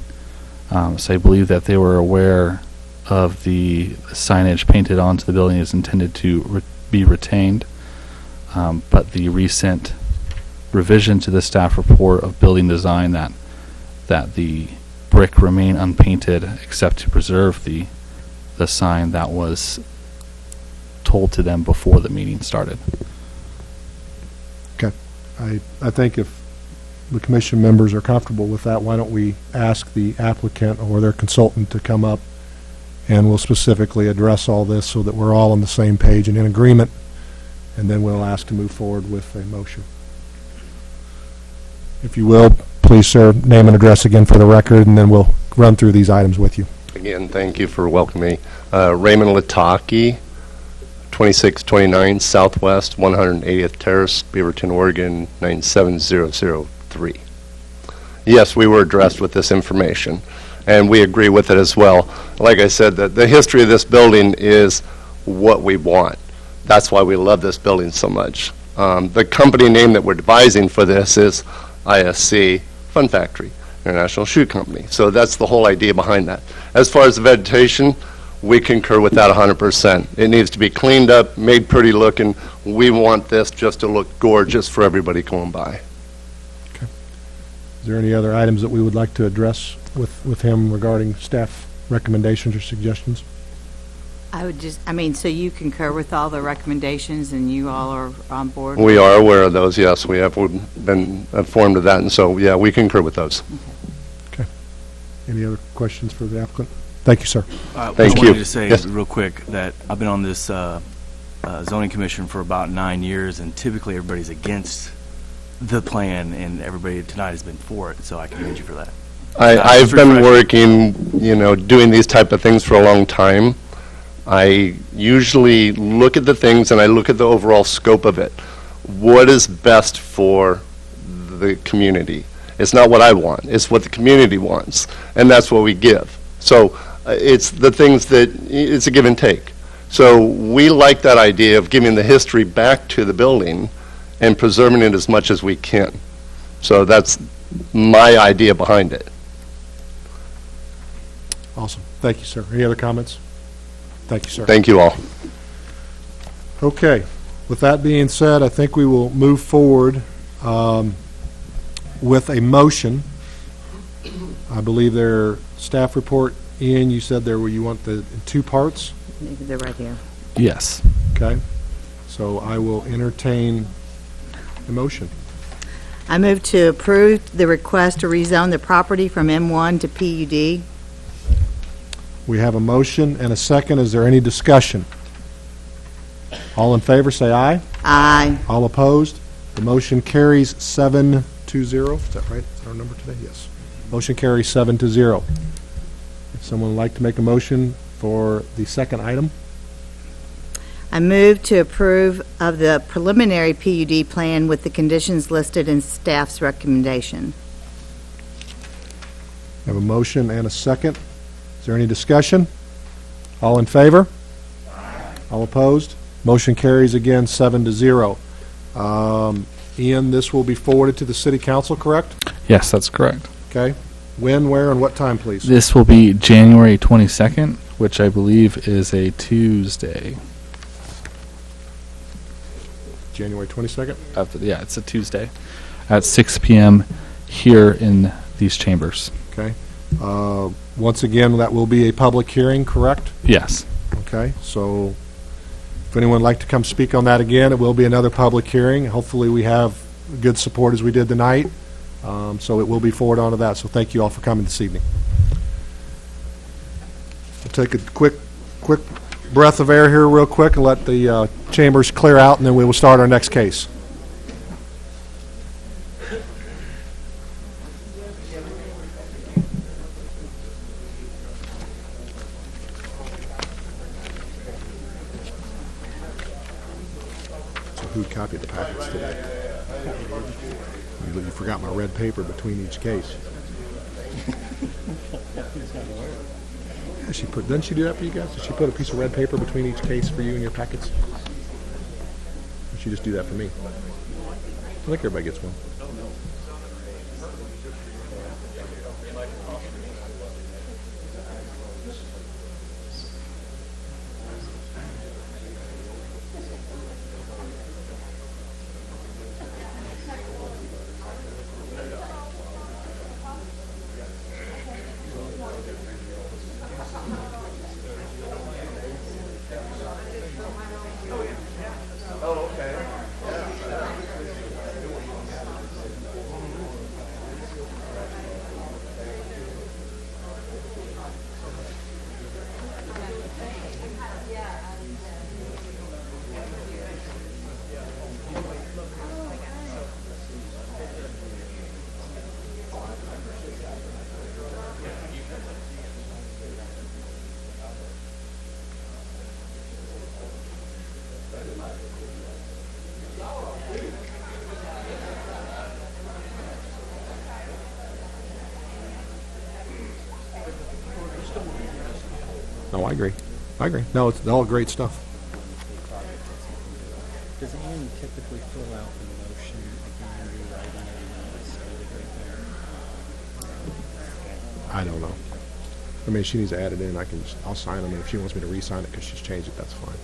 So I believe that they were aware of the signage painted onto the building is intended to be retained, but the recent revision to the staff report of building design that the brick remain unpainted except to preserve the sign that was told to them before the meeting started. Okay. I think if the commission members are comfortable with that, why don't we ask the applicant or their consultant to come up and we'll specifically address all this so that we're all on the same page and in agreement, and then we'll ask to move forward with a motion. If you will, please, sir, name and address again for the record, and then we'll run through these items with you. Again, thank you for welcoming me. Raymond Lataki, 2629 Southwest 180th Terrace, Beaverton, Oregon, 97003. Yes, we were addressed with this information, and we agree with it as well. Like I said, the history of this building is what we want. That's why we love this building so much. The company name that we're devising for this is ISC Fun Factory, International Shoe Company. So that's the whole idea behind that. As far as the vegetation, we concur with that 100%. It needs to be cleaned up, made pretty looking. We want this just to look gorgeous for everybody going by. Okay. Is there any other items that we would like to address with him regarding staff recommendations or suggestions? I would just, so you concur with all the recommendations and you all are on board? We are aware of those, yes. We have been informed of that, and so, yeah, we concur with those. Okay. Any other questions for the applicant? Thank you, sir. Thank you. I wanted to say Yes. real quick that I've been on this zoning commission for about 9 years, and typically everybody's against the plan, and everybody tonight has been for it, so I commend you for that. I've been working, doing these type of things for a long time. I usually look at the things and I look at the overall scope of it. What is best for the community? It's not what I want, it's what the community wants, and that's what we give. So It's the things that, it's a give and take. So we like that idea of giving the history back to the building and preserving it as much as we can. So that's my idea behind it. Awesome. Thank you, sir. Any other comments? Thank you, sir. Thank you all. Okay. With that being said, I think we will move forward with a motion. I believe their staff report, Ian, you said there were, you want the in two parts? They're right here. Yes. Okay. So I will entertain a motion. I move to approve the request to rezone the property from M1 to PUD. We have a motion and a second. Is there any discussion? All in favor, say aye. Aye. All opposed? The motion carries 7-0. Is that right? Is that our number today? Yes. Motion carries 7-0. If someone would like to make a motion for the second item? I move to approve of the preliminary PUD plan with the conditions listed in staff's recommendation. I have a motion and a second. Is there any discussion? All in favor? All opposed? Motion carries again 7-0. Ian, this will be forwarded to the city council, correct? Yes, that's correct. Okay. When, where, and what time, please? This will be January 22nd, which I believe is a Tuesday. January 22nd? Yeah, it's a Tuesday at 6 p.m. here in these chambers. Okay. Once again, that will be a public hearing, correct? Yes. Okay. So if anyone would like to come speak on that again, it will be another public hearing. Hopefully we have good support as we did tonight. So it will be forwarded onto that. So thank you all for coming this evening. We'll take a quick breath of air here real quick and let the chambers clear out, and then we will start our next case. So who copied the packets today? You forgot my red paper between each case. Yeah, she put. Doesn't she do that for you guys? Did she put a piece of red paper between each case for you and your packets? Or she just do that for me? I think everybody gets one. No, I agree. I agree. No, it's all great stuff. Does Ian typically fill out the motion again, rewriting everything that's stated right there? I don't know. I mean, she needs to add it in. I'll sign them, and if she wants me to re-sign it because she's changed it, that's fine.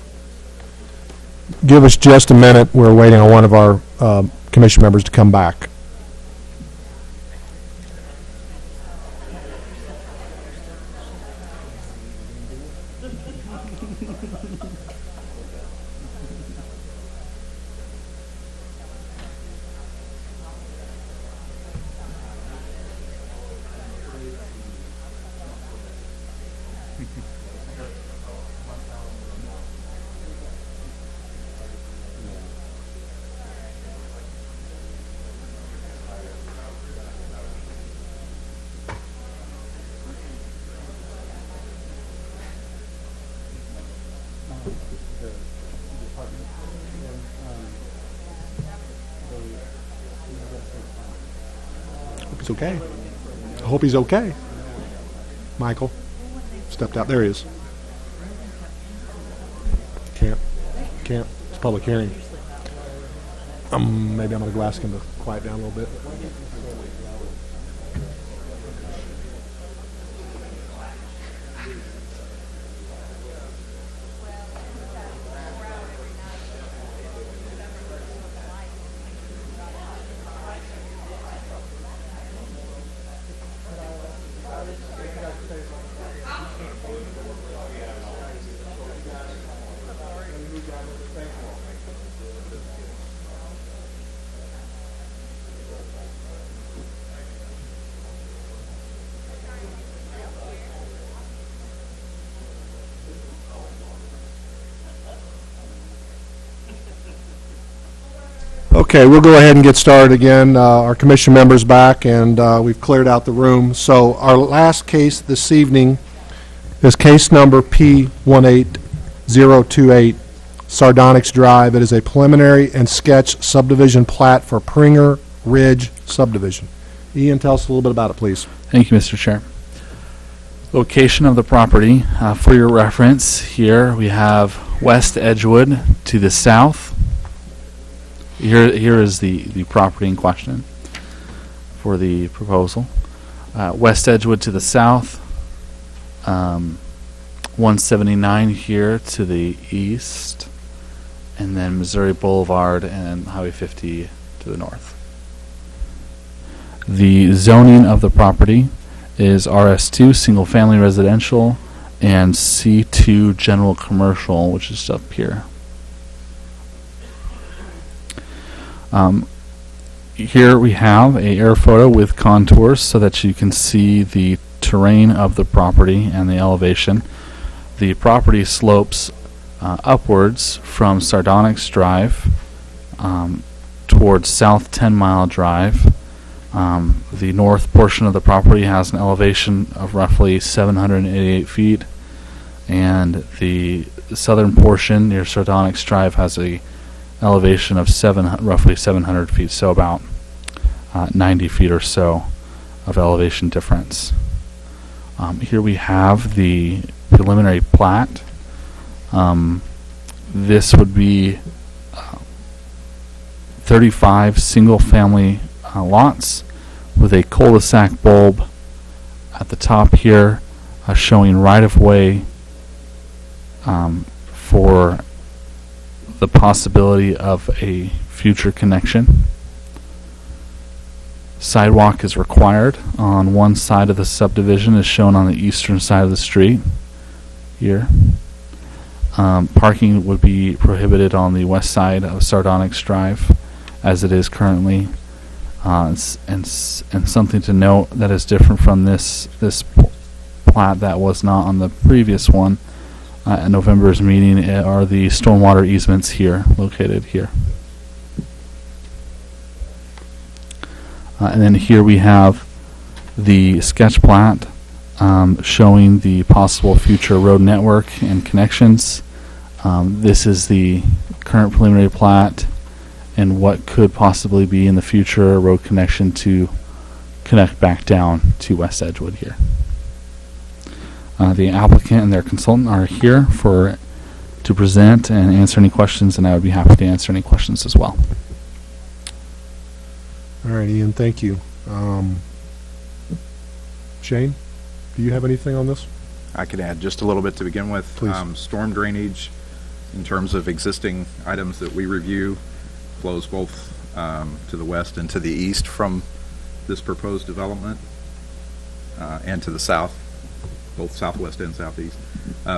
Give us just a minute. We're waiting on one of our commission members to come back. It's okay. I hope he's okay. Michael, stepped out. There he is. Can't. It's a public hearing. Maybe I'm going to go ask him to quiet down a little bit. Okay, we'll go ahead and get started again. Our commission members back, and we've cleared out the room. So our last case this evening is case number P18028, Sardonyx Drive. It is a preliminary and sketch subdivision plat for Pringer Ridge subdivision. Ian, tell us a little bit about it, please. Thank you, Mr. Chair. Location of the property, for your reference, here we have West Edgewood to the south. Here is the property in question for the proposal. West Edgewood to the south, 179 here to the east, and then Missouri Boulevard and Highway 50 to the north. The zoning of the property is RS2, single family residential, and C2 general commercial, which is up here. Here we have a air photo with contours so that you can see the terrain of the property and the elevation. The property slopes upwards from Sardonyx Drive towards South 10 Mile Drive. The north portion of the property has an elevation of roughly 788 feet, and the southern portion near Sardonyx Drive has a elevation of roughly 700 feet, so about 90 feet or so of elevation difference. Here we have the preliminary plat. This would be 35 single-family lots with a cul-de-sac bulb at the top here, showing right-of-way for the possibility of a future connection. Sidewalk is required on one side of the subdivision, as shown on the eastern side of the street here. Parking would be prohibited on the west side of Sardonyx Drive, as it is currently. And something to note that is different from this plat that was not on the previous one at November's meeting are the stormwater easements here, located here. And then here we have the sketch plat showing the possible future road network and connections. This is the current preliminary plat and what could possibly be in the future a road connection to connect back down to West Edgewood here. The applicant and their consultant are here to present and answer any questions, and I would be happy to answer any questions as well. All right, Ian, thank you. Shane, do you have anything on this? I could add just a little bit to begin with. Please. Storm drainage, in terms of existing items that we review, flows both to the west and to the east from this proposed development, and to the south, both southwest and southeast.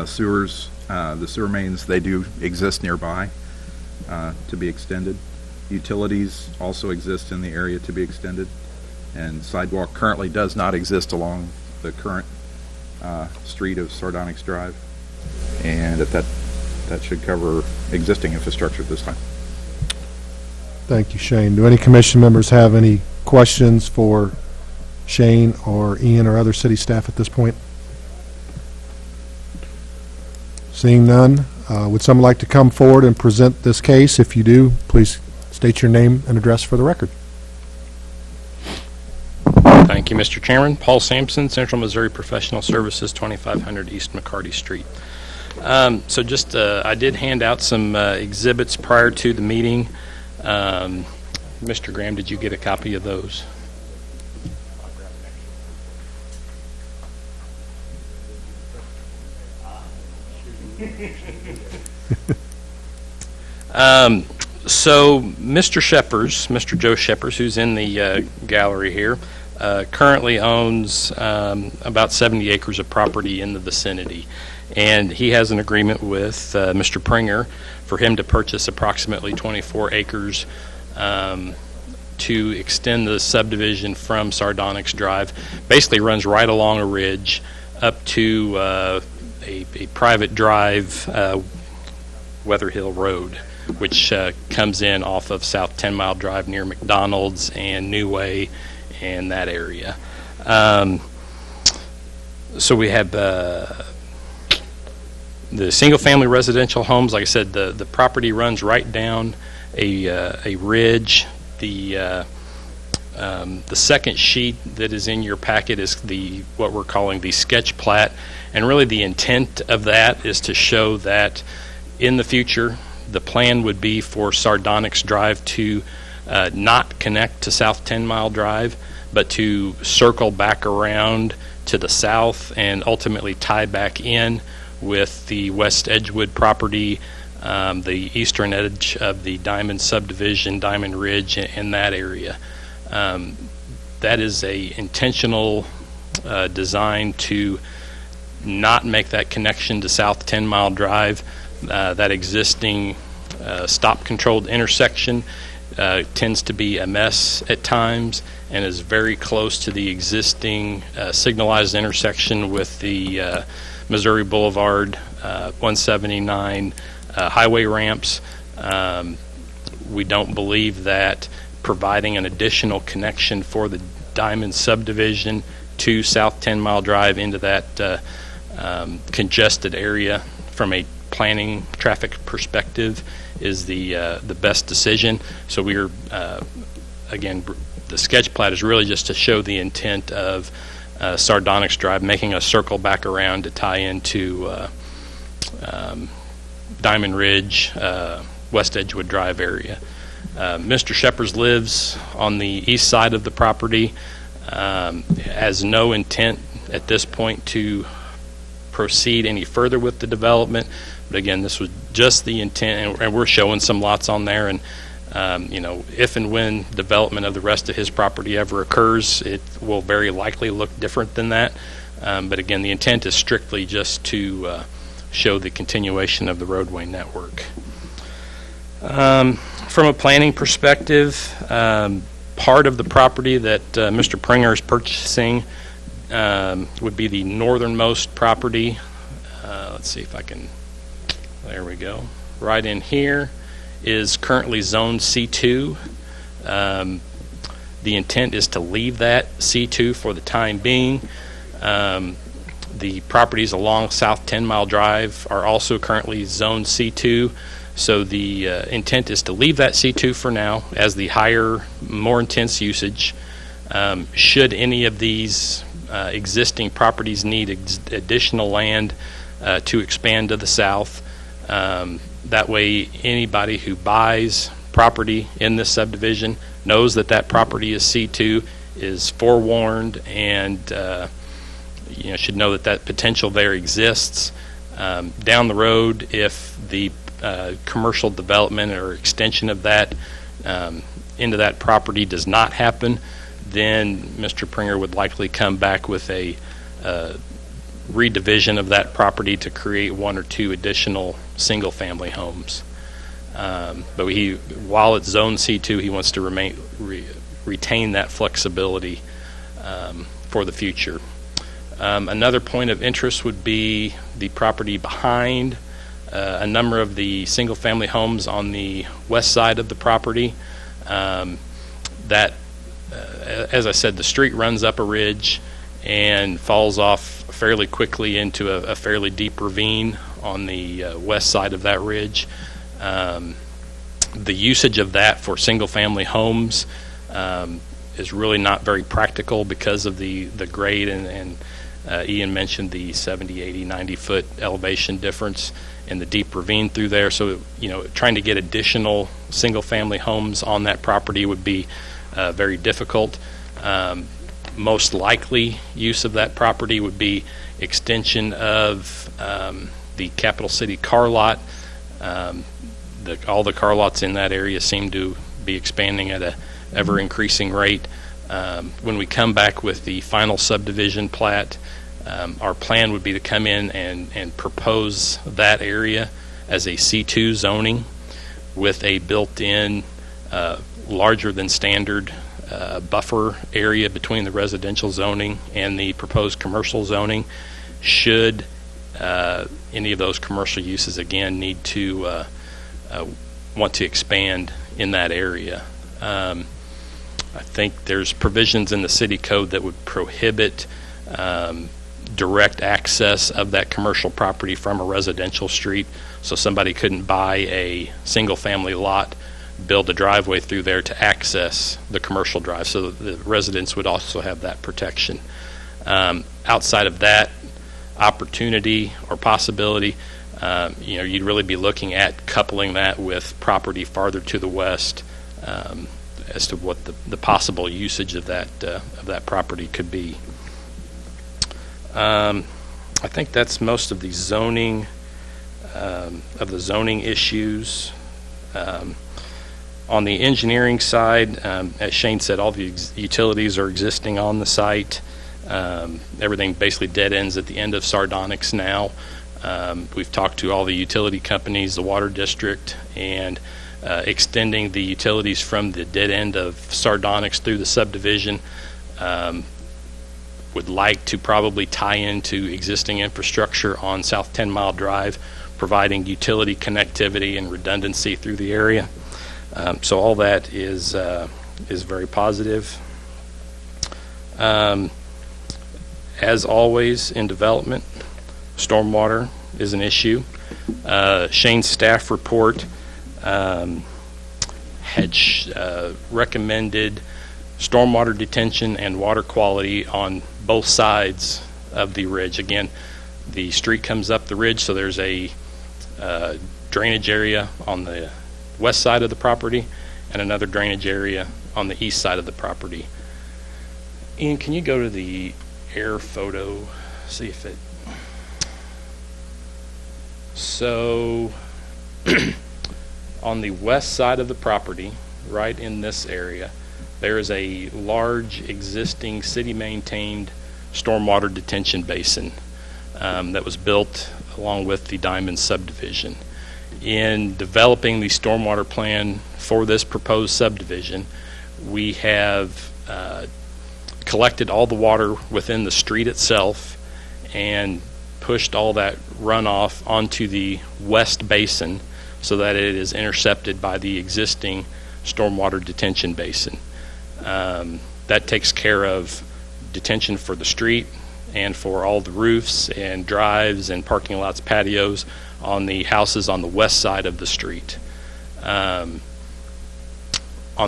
Sewers, the sewer mains, they do exist nearby to be extended. Utilities also exist in the area to be extended, and sidewalk currently does not exist along the current street of Sardonyx Drive, and if that should cover existing infrastructure at this time. Thank you, Shane. Do any commission members have any questions for Shane or Ian or other city staff at this point? Seeing none, would someone like to come forward and present this case? If you do, please state your name and address for the record. Thank you, Mr. Chairman. Paul Sampson, Central Missouri Professional Services, 2500 East McCarty Street. So just, I did hand out some exhibits prior to the meeting. Mr. Graham, did you get a copy of those? So Mr. Shepers, Mr. Joe Shepers, who's in the gallery here, currently owns about 70 acres of property in the vicinity. And he has an agreement with Mr. Pringer for him to purchase approximately 24 acres to extend the subdivision from Sardonyx Drive. Basically runs right along a ridge up to a private drive, Weather Hill Road, which comes in off of South 10 Mile Drive near McDonald's and New Way and that area. So we have the single-family residential homes. Like I said, the property runs right down a ridge. The second sheet that is in your packet is what we're calling the sketch plat, and really the intent of that is to show that in the future the plan would be for Sardonyx Drive to not connect to South 10 Mile Drive, but to circle back around to the south and ultimately tie back in with the West Edgewood property, the eastern edge of the Diamond subdivision, Diamond Ridge, in that area. That is a intentional design to not make that connection to South 10 Mile Drive. That existing stop-controlled intersection tends to be a mess at times and is very close to the existing signalized intersection with the Missouri Boulevard, 179 highway ramps. We don't believe that providing an additional connection for the Diamond subdivision to South 10 Mile Drive into that congested area from a planning traffic perspective is the best decision. So we're again, the sketch plat is really just to show the intent of Sardonyx Drive, making a circle back around to tie into Diamond Ridge, West Edgewood Drive area. Mr. Shepers lives on the east side of the property, has no intent at this point to proceed any further with the development. But again, this was just the intent, and we're showing some lots on there. And if and when development of the rest of his property ever occurs, it will very likely look different than that. But again, the intent is strictly just to show the continuation of the roadway network. From a planning perspective, part of the property that Mr. Pringer is purchasing would be the northernmost property. Let's see if I can, there we go. Right in here is currently zoned C2. The intent is to leave that C2 for the time being. The properties along South 10 Mile Drive are also currently zoned C2. So the intent is to leave that C2 for now as the higher, more intense usage. Should any of these existing properties need additional land to expand to the south, that way anybody who buys property in this subdivision knows that that property is C2, is forewarned, and should know that that potential there exists. Down the road, if the commercial development or extension of that into that property does not happen, then Mr. Pringer would likely come back with a redivision of that property to create one or two additional single-family homes. But while it's zone C2, he wants to retain that flexibility for the future. Another point of interest would be the property behind a number of the single-family homes on the west side of the property. As I said, the street runs up a ridge and falls off fairly quickly into a fairly deep ravine on the west side of that ridge. The usage of that for single-family homes is really not very practical because of the grade, and Ian mentioned the 70, 80, 90-foot elevation difference and the deep ravine through there. So, trying to get additional single-family homes on that property would be very difficult. Most likely use of that property would be extension of the Capital City car lot. All the car lots in that area seem to be expanding at a ever-increasing rate. When we come back with the final subdivision plat, our plan would be to come in and propose that area as a C2 zoning with a built-in larger than standard buffer area between the residential zoning and the proposed commercial zoning. Should any of those commercial uses again need to want to expand in that area. I think there's provisions in the city code that would prohibit direct access of that commercial property from a residential street, so somebody couldn't buy a single family lot, build a driveway through there to access the commercial drive, so the residents would also have that protection. Outside of that opportunity or possibility, you'd really be looking at coupling that with property farther to the west as to what the possible usage of that property could be. I think that's most of the zoning issues. On the engineering side, as Shane said, all the utilities are existing on the site. Everything basically dead ends at the end of Sardonyx now. We've talked to all the utility companies, the water district, and extending the utilities from the dead end of Sardonyx through the subdivision. Would like to probably tie into existing infrastructure on South 10 Mile Drive, providing utility connectivity and redundancy through the area. So all that is very positive. As always in development, stormwater is an issue. Shane's staff report had recommended stormwater detention and water quality on both sides of the ridge. Again, the street comes up the ridge, so there's a drainage area on the west side of the property and another drainage area on the east side of the property. Ian, can you go to the air photo, see if it... So on the west side of the property, right in this area, there is a large existing city-maintained stormwater detention basin that was built along with the Diamond subdivision. In developing the stormwater plan for this proposed subdivision, we have collected all the water within the street itself and pushed all that runoff onto the west basin so that it is intercepted by the existing stormwater detention basin. That takes care of detention for the street and for all the roofs and drives and parking lots, patios on the houses on the west side of the street. On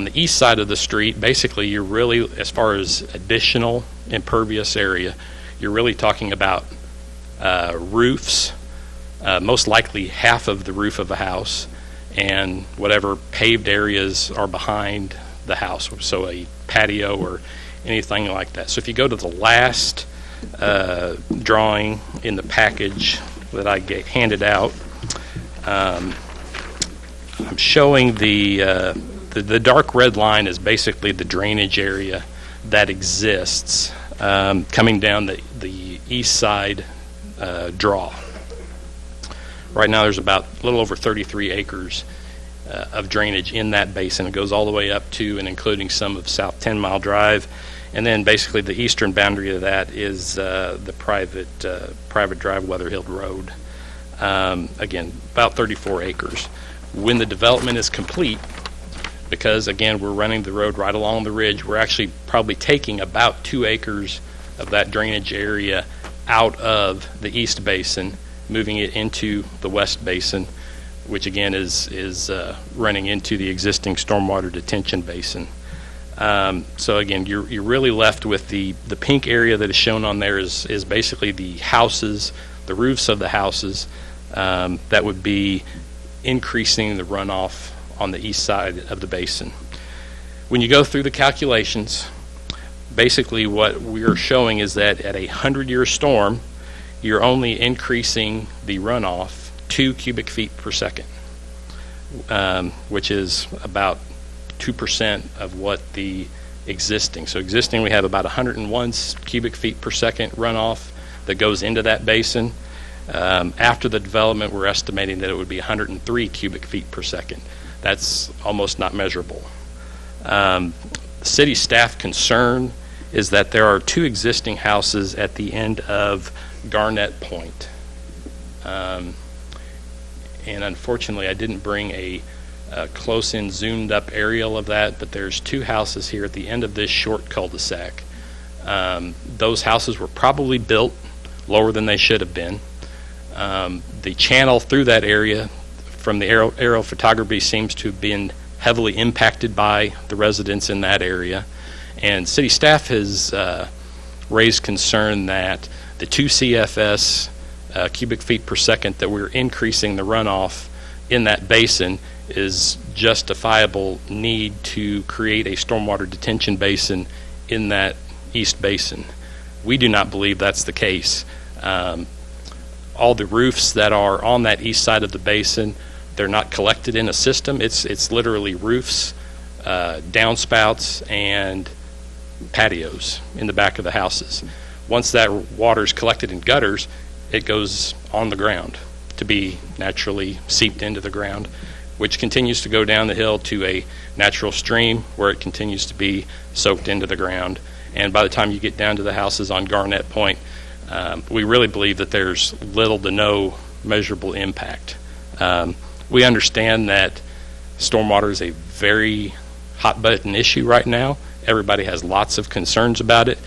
the east side of the street, basically you're really, as far as additional impervious area, you're really talking about roofs, most likely half of the roof of a house, and whatever paved areas are behind the house, so a patio or anything like that. So if you go to the last drawing in the package that I handed out, I'm showing the dark red line is basically the drainage area that exists coming down the east side draw. Right now there's about a little over 33 acres of drainage in that basin. It goes all the way up to and including some of South 10 Mile Drive. And then basically the eastern boundary of that is the private drive, Weatherhill Road. Again, about 34 acres. When the development is complete, because again we're running the road right along the ridge, we're actually probably taking about 2 acres of that drainage area out of the east basin, moving it into the west basin, which again is running into the existing stormwater detention basin. So again, you're really left with the pink area that is shown on there is basically the houses, the roofs of the houses, that would be increasing the runoff on the east side of the basin. When you go through the calculations, basically what we're showing is that at a 100-year storm, you're only increasing the runoff 2 cubic feet per second, which is about 2% of what the existing. So existing, we have about 101 cubic feet per second runoff that goes into that basin. After the development, we're estimating that it would be 103 cubic feet per second. That's almost not measurable. City staff concern is that there are 2 existing houses at the end of Garnett Point. And unfortunately, I didn't bring a close-in, zoomed-up aerial of that, but there's 2 houses here at the end of this short cul-de-sac. Those houses were probably built lower than they should have been. The channel through that area from the aerial photography seems to have been heavily impacted by the residents in that area. And city staff has raised concern that the 2 CFS cubic feet per second that we're increasing the runoff in that basin is justifiable need to create a stormwater detention basin in that east basin. We do not believe that's the case. All the roofs that are on that east side of the basin, they're not collected in a system. It's literally roofs, downspouts, and patios in the back of the houses. Once that water is collected in gutters, it goes on the ground to be naturally seeped into the ground, which continues to go down the hill to a natural stream where it continues to be soaked into the ground. And by the time you get down to the houses on Garnett Point, we really believe that there's little to no measurable impact. We understand that stormwater is a very hot-button issue right now. Everybody has lots of concerns about it.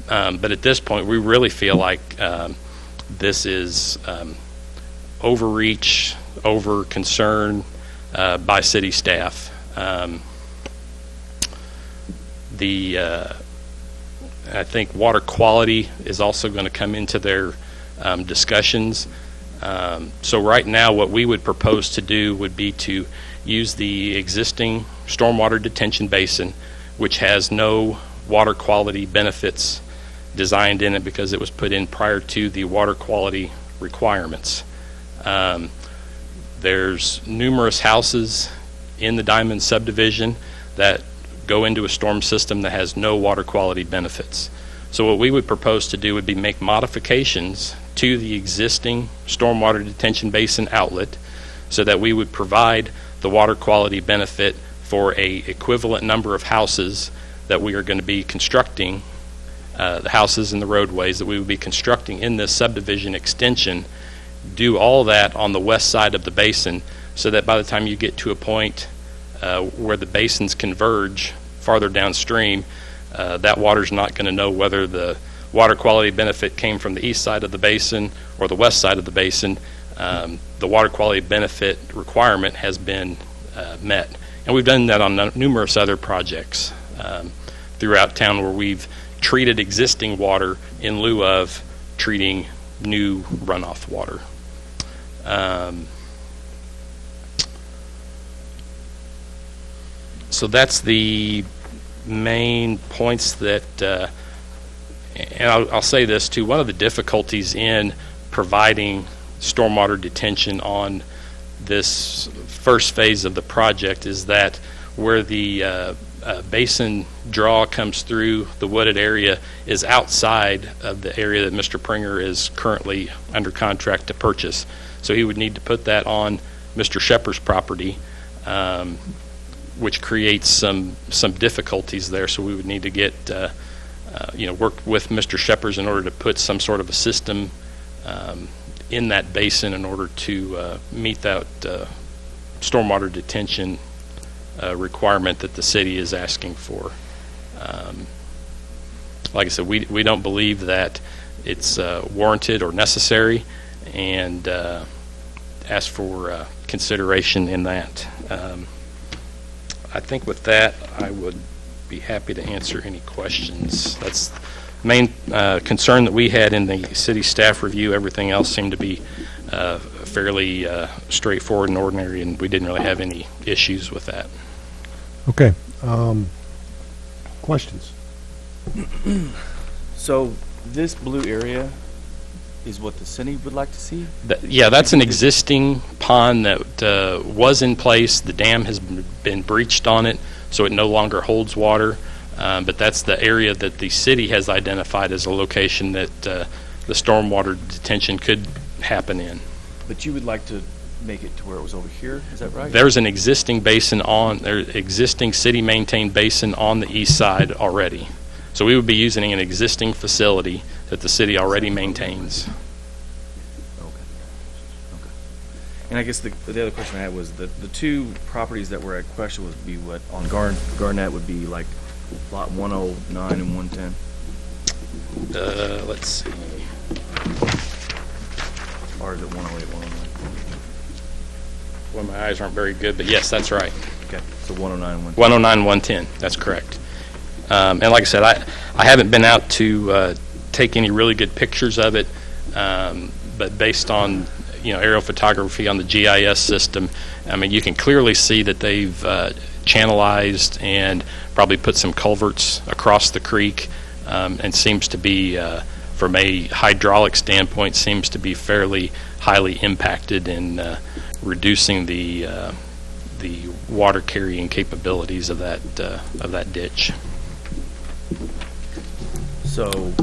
But at this point, we really feel like this is overreach, over concern by city staff. I think water quality is also going to come into their discussions. So right now, what we would propose to do would be to use the existing stormwater detention basin, which has no water quality benefits designed in it because it was put in prior to the water quality requirements. There's numerous houses in the Diamond subdivision that go into a storm system that has no water quality benefits. So what we would propose to do would be make modifications to the existing stormwater detention basin outlet so that we would provide the water quality benefit for a equivalent number of houses that we are going to be constructing, the houses and the roadways that we would be constructing in this subdivision extension, do all that on the west side of the basin so that by the time you get to a point where the basins converge farther downstream, that water's not going to know whether the water quality benefit came from the east side of the basin or the west side of the basin. The water quality benefit requirement has been met. And we've done that on numerous other projects throughout town where we've treated existing water in lieu of treating new runoff water. So that's the main points that, and I'll say this too, one of the difficulties in providing stormwater detention on this first phase of the project is that where the basin draw comes through the wooded area is outside of the area that Mr. Pringer is currently under contract to purchase. So he would need to put that on Mr. Shepard's property, which creates some difficulties there. So we would need to get, work with Mr. Shepard's in order to put some sort of a system in that basin in order to meet that stormwater detention requirement that the city is asking for. Like I said, we don't believe that it's warranted or necessary, and ask for consideration in that. I think with that, I would be happy to answer any questions. That's the main concern that we had in the city staff review. Everything else seemed to be fairly straightforward and ordinary, and we didn't really have any issues with that. Okay. Questions? So this blue area is what the city would like to see? Yeah, that's an existing pond that was in place. The dam has been breached on it, so it no longer holds water. But that's the area that the city has identified as a location that the stormwater detention could happen in. But you would like to make it to where it was over here, is that right? There's an existing basin existing city-maintained basin on the east side already. So we would be using an existing facility that the city already maintains. Okay. And I guess the other question I had was the two properties that were at question would be what on Garnett would be like lot 109 and 110. Let's see. Or is it 108, 109? Well, my eyes aren't very good, but yes, that's right. Okay, so 109 and 110. 109, 110, that's correct. And like I said, I haven't been out to take any really good pictures of it, but based on aerial photography on the GIS system, I mean, you can clearly see that they've channelized and probably put some culverts across the creek, and seems to be, from a hydraulic standpoint, seems to be fairly highly impacted in reducing the water carrying capabilities of that ditch. So,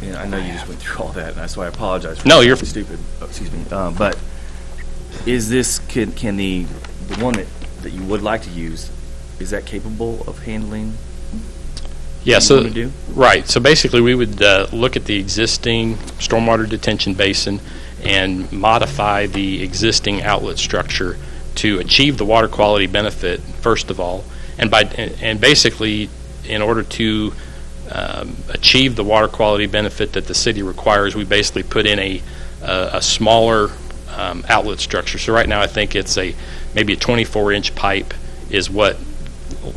I know you just went through all that, and so I apologize for you're stupid. Oh, excuse me. But is this can the one that you would like to use, is that capable of handling? Yeah. So right. So basically, we would look at the existing stormwater detention basin and modify the existing outlet structure to achieve the water quality benefit first of all, and basically in order to achieve the water quality benefit that the city requires, we basically put in a smaller outlet structure. So right now I think it's maybe a 24-inch pipe is what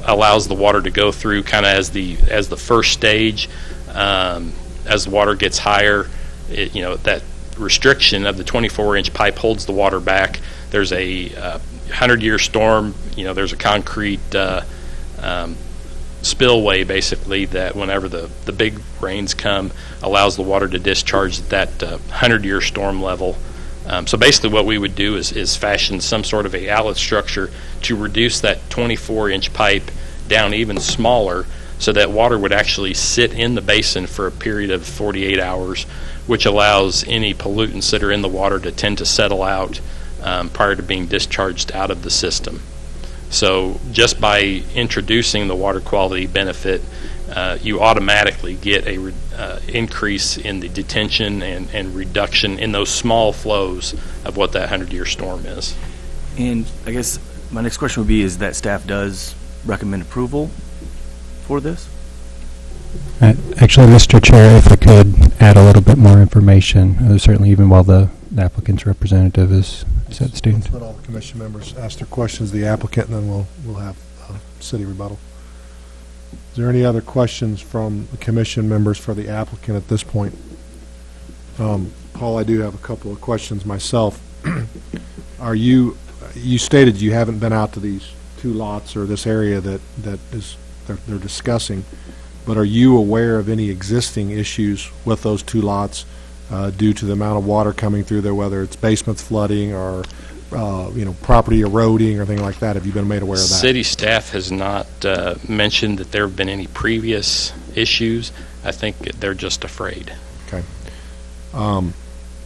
allows the water to go through kind of as the first stage. As the water gets higher, that restriction of the 24-inch pipe holds the water back. There's a 100-year storm, there's a concrete spillway basically that whenever the big rains come allows the water to discharge at that 100-year storm level. So basically what we would do is fashion some sort of a outlet structure to reduce that 24-inch pipe down even smaller so that water would actually sit in the basin for a period of 48 hours, which allows any pollutants that are in the water to tend to settle out prior to being discharged out of the system. So just by introducing the water quality benefit, you automatically get a increase in the detention and reduction in those small flows of what that 100-year storm is. And I guess my next question would be, is that staff does recommend approval for this? Actually, Mr. Chair, if I could add a little bit more information, certainly even while the applicant's representative is at the stand. Let's let all the commission members ask their questions to the applicant, and then we'll have city rebuttal. Is there any other questions from the commission members for the applicant at this point? Paul, I do have a couple of questions myself. You stated you haven't been out to these two lots or this area that they're discussing, but are you aware of any existing issues with those two lots due to the amount of water coming through there, whether it's basements flooding or property eroding or anything like that? Have you been made aware of that? City staff has not mentioned that there have been any previous issues. I think they're just afraid. Okay.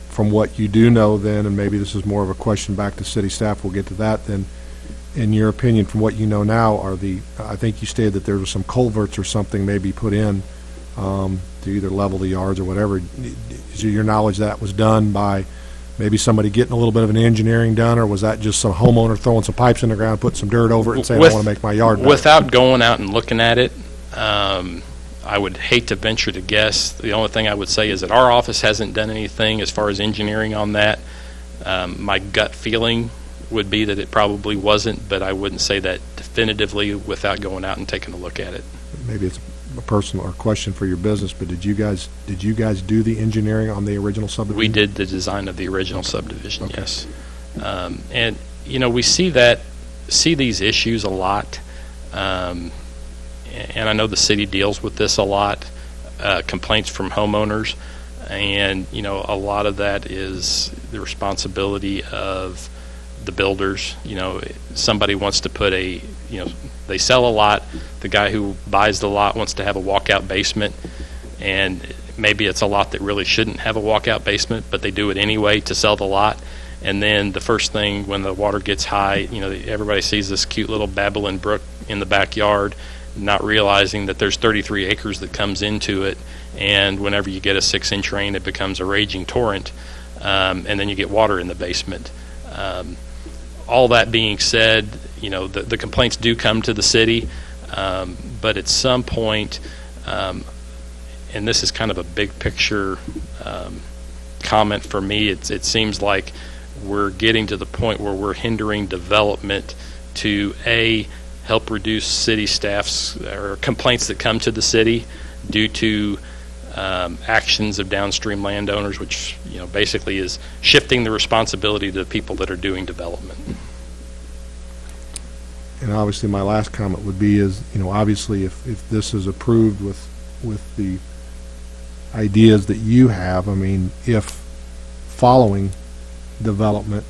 From what you do know then, and maybe this is more of a question back to city staff, we'll get to that then, in your opinion, from what you know now, I think you stated that there were some culverts or something maybe put in to either level the yards or whatever. Is your knowledge that was done by maybe somebody getting a little bit of an engineering done, or was that just some homeowner throwing some pipes in the ground, putting some dirt over it and saying, I want to make my yard better? Without going out and looking at it, I would hate to venture to guess. The only thing I would say is that our office hasn't done anything as far as engineering on that. My gut feeling would be that it probably wasn't, but I wouldn't say that definitively without going out and taking a look at it. Maybe it's a personal or question for your business, but did you guys do the engineering on the original subdivision? We did the design of the original subdivision, yes. And, we see these issues a lot, and I know the city deals with this a lot, complaints from homeowners, and, a lot of that is the responsibility of the builders. Somebody wants to put they sell a lot. The guy who buys the lot wants to have a walkout basement, and maybe it's a lot that really shouldn't have a walkout basement, but they do it anyway to sell the lot. And then the first thing, when the water gets high, everybody sees this cute little babbling brook in the backyard, not realizing that there's 33 acres that comes into it, and whenever you get a 6-inch rain, it becomes a raging torrent, and then you get water in the basement. All that being said, the complaints do come to the city, but at some point, and this is kind of a big picture comment for me, it seems like we're getting to the point where we're hindering development to help reduce city staff's or complaints that come to the city due to actions of downstream landowners, which basically is shifting the responsibility to the people that are doing development. And obviously, my last comment would be obviously, if this is approved with the ideas that you have, if following development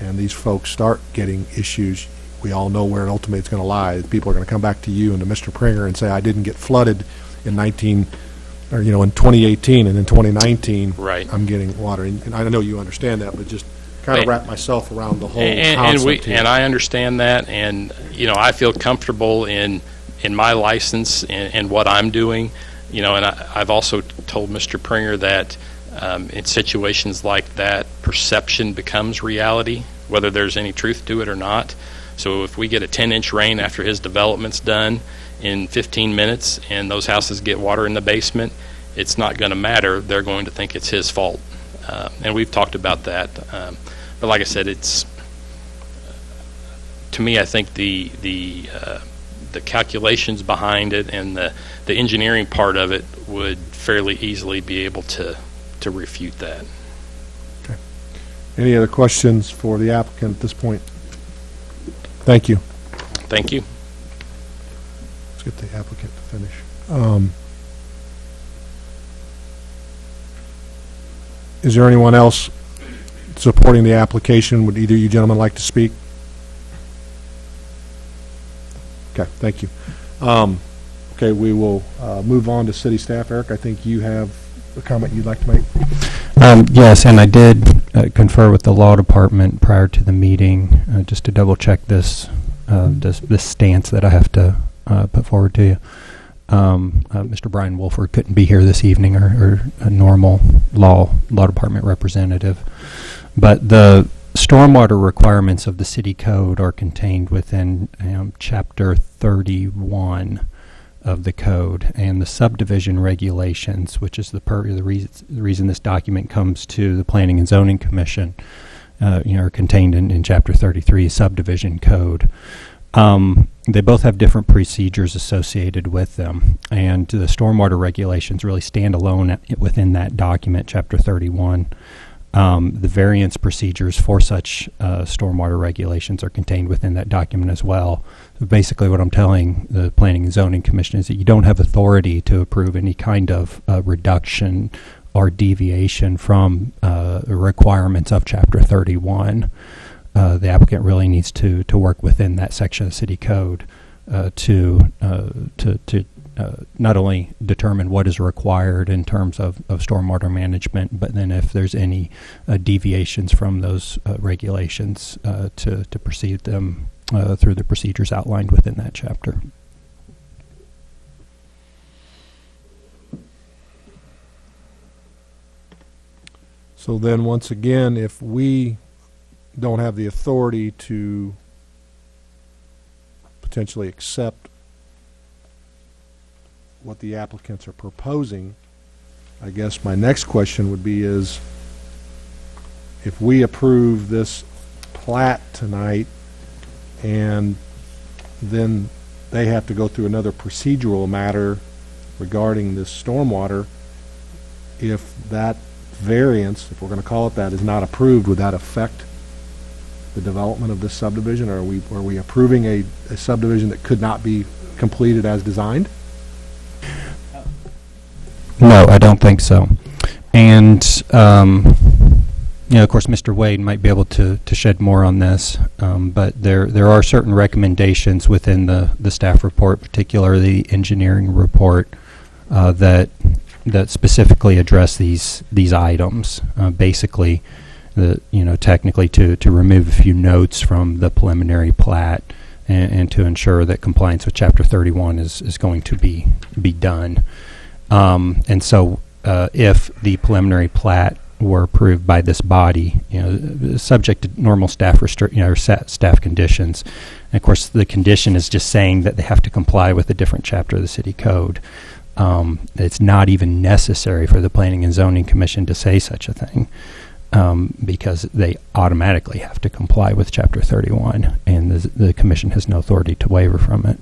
and these folks start getting issues, we all know where ultimately it's going to lie. People are going to come back to you and to Mr. Pringer and say, I didn't get flooded in 2018, and in 2019, right, I'm getting water. And I know you understand that, but just kind of wrap myself around the whole concept. And I understand that, and I feel comfortable in my license and what I'm doing. And I've also told Mr. Pringer that in situations like that, perception becomes reality, whether there's any truth to it or not. So if we get a 10-inch rain after his development's done in 15 minutes and those houses get water in the basement, it's not going to matter. They're going to think it's his fault. And we've talked about that. But like I said, to me, I think the calculations behind it and the engineering part of it would fairly easily be able to refute that. Okay. Any other questions for the applicant at this point? Thank you. Thank you. Let's get the applicant to finish. Is there anyone else supporting the application? Would either of you gentlemen like to speak? Okay, thank you. Okay, we will move on to city staff. Eric, I think you have a comment you'd like to make. Yes, and I did confer with the law department prior to the meeting just to double check this stance that I have to put forward to you. Mr. Brian Wolford couldn't be here this evening, or a normal law department representative, but the stormwater requirements of the city code are contained within Chapter 31 of the code, and the subdivision regulations, which is the reason this document comes to the Planning and Zoning Commission, are contained in Chapter 33 subdivision code. They both have different procedures associated with them, and the stormwater regulations really stand alone within that document, Chapter 31. The variance procedures for such stormwater regulations are contained within that document as well. So basically what I'm telling the Planning and Zoning Commission is that you don't have authority to approve any kind of reduction or deviation from the requirements of Chapter 31. The applicant really needs to work within that section of the city code to not only determine what is required in terms of stormwater management, but then if there's any deviations from those regulations to proceed them through the procedures outlined within that chapter. So then once again, if we don't have the authority to potentially accept what the applicants are proposing, I guess my next question would be is, if we approve this plat tonight and then they have to go through another procedural matter regarding this stormwater. If that variance, if we're going to call it that, is not approved, would that affect the development of this subdivision? Or are we approving a subdivision that could not be completed as designed? No, I don't think so. And, of course, Mr. Wade might be able to shed more on this, but there are certain recommendations within the staff report, particularly the engineering report, that specifically address these items. Basically, technically to remove a few notes from the preliminary plat and to ensure that compliance with Chapter 31 is going to be done. And so if the preliminary plat were approved by this body, subject to normal staff staff conditions, and of course the condition is just saying that they have to comply with a different chapter of the city code. It's not even necessary for the Planning and Zoning Commission to say such a thing, because they automatically have to comply with Chapter 31, and the Commission has no authority to waiver from it.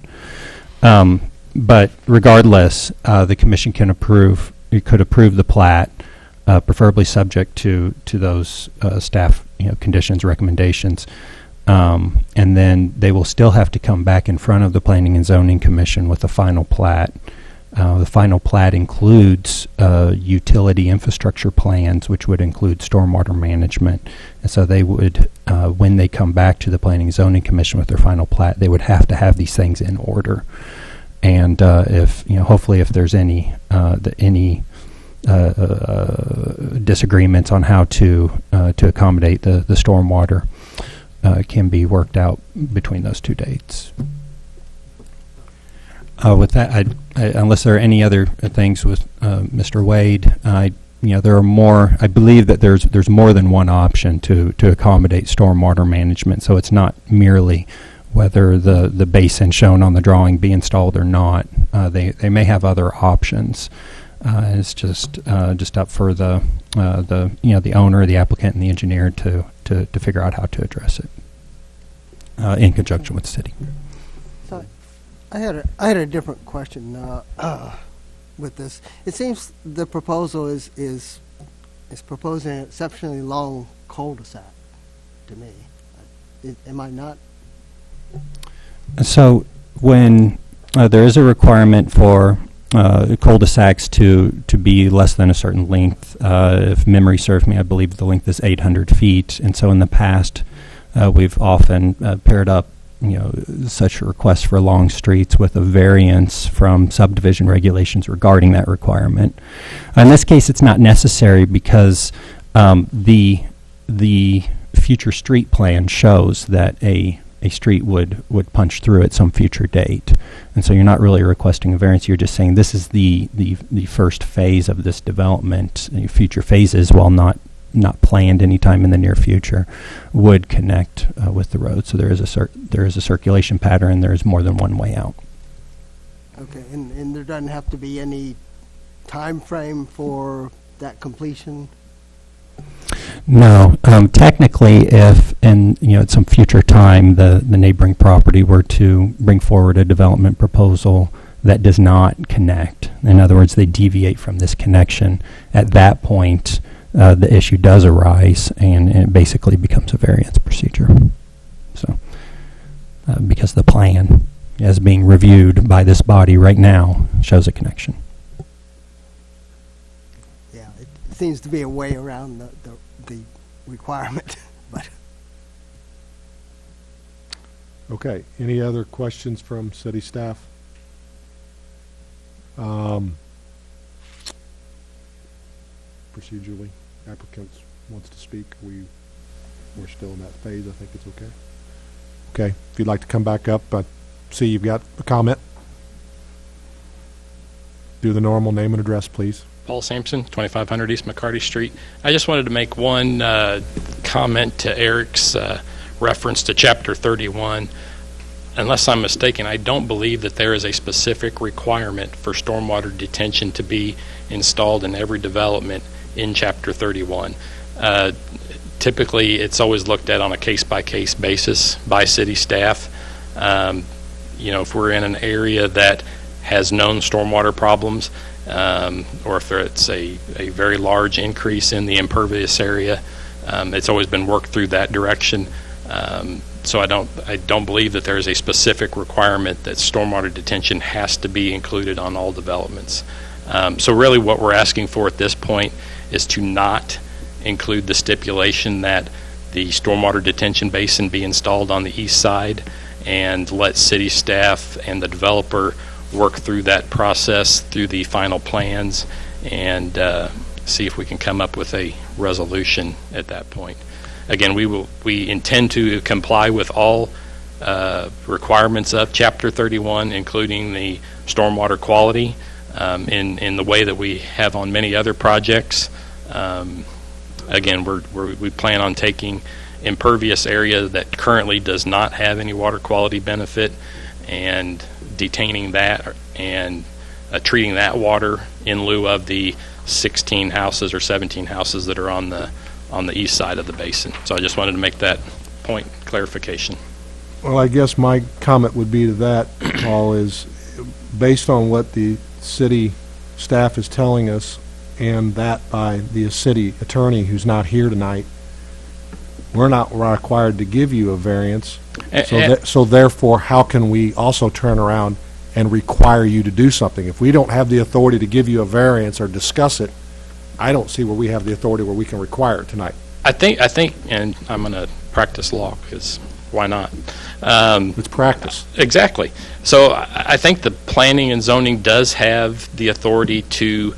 But regardless, the Commission could approve the plat, preferably subject to those staff conditions, recommendations, and then they will still have to come back in front of the Planning and Zoning Commission with the final plat. The final plat includes utility infrastructure plans, which would include stormwater management. And so they would, when they come back to the Planning and Zoning Commission with their final plat, they would have to have these things in order. And if hopefully, if there's any disagreements on how to accommodate the stormwater, can be worked out between those two dates. With that, unless there are any other things with Mr. Wade, there are more. I believe that there's more than one option to accommodate stormwater management. So it's not merely whether the basin shown on the drawing be installed or not. They may have other options. It's just up for the owner, the applicant, and the engineer to figure out how to address it in conjunction with the city. So I had a different question with this. It seems the proposal is proposing an exceptionally long cul-de-sac to me. Am I not? So when there is a requirement for cul-de-sacs to be less than a certain length, if memory serves me, I believe the length is 800 feet. And so in the past, we've often paired up such requests for long streets with a variance from subdivision regulations regarding that requirement. In this case, it's not necessary because the future street plan shows that a street would punch through at some future date. And so you're not really requesting a variance. You're just saying this is the first phase of this development. Future phases, while not planned anytime in the near future, would connect with the road. So there is a circulation pattern. There is more than one way out. Okay, and there doesn't have to be any time frame for that completion? No, technically, if at some future time the neighboring property were to bring forward a development proposal that does not connect, in other words, they deviate from this connection, at that point the issue does arise, and it basically becomes a variance procedure. So, because the plan, as being reviewed by this body right now, shows a connection. Yeah, it seems to be a way around the requirement, but. Okay, any other questions from city staff? Procedurally, applicants wants to speak. We're still in that phase. I think it's okay. Okay, if you'd like to come back up, I see you've got a comment. Do the normal name and address, please. Paul Sampson, 2500 East McCarty Street. I just wanted to make one comment to Eric's reference to Chapter 31. Unless I'm mistaken, I don't believe that there is a specific requirement for stormwater detention to be installed in every development in Chapter 31. Typically, it's always looked at on a case-by-case basis by city staff. if we're in an area that has known stormwater problems, or if it's a very large increase in the impervious area, it's always been worked through that direction. So I don't believe that there is a specific requirement that stormwater detention has to be included on all developments. So really what we're asking for at this point is to not include the stipulation that the stormwater detention basin be installed on the east side, and let city staff and the developer work through that process through the final plans and see if we can come up with a resolution at that point. Again, we intend to comply with all requirements of Chapter 31, including the stormwater quality, in the way that we have on many other projects. Again, we plan on taking impervious area that currently does not have any water quality benefit and detaining that and treating that water in lieu of the 16 houses or 17 houses that are on the east side of the basin. So I just wanted to make that point clarification. Well, I guess my comment would be to that, Paul, is based on what the city staff is telling us, and that by the city attorney who's not here tonight, we're not required to give you a variance. So therefore, how can we also turn around and require you to do something? If we don't have the authority to give you a variance or discuss it, I don't see where we have the authority where we can require it tonight. I think, and I'm going to practice law because why not? It's practice. Exactly. So I think the planning and zoning does have the authority to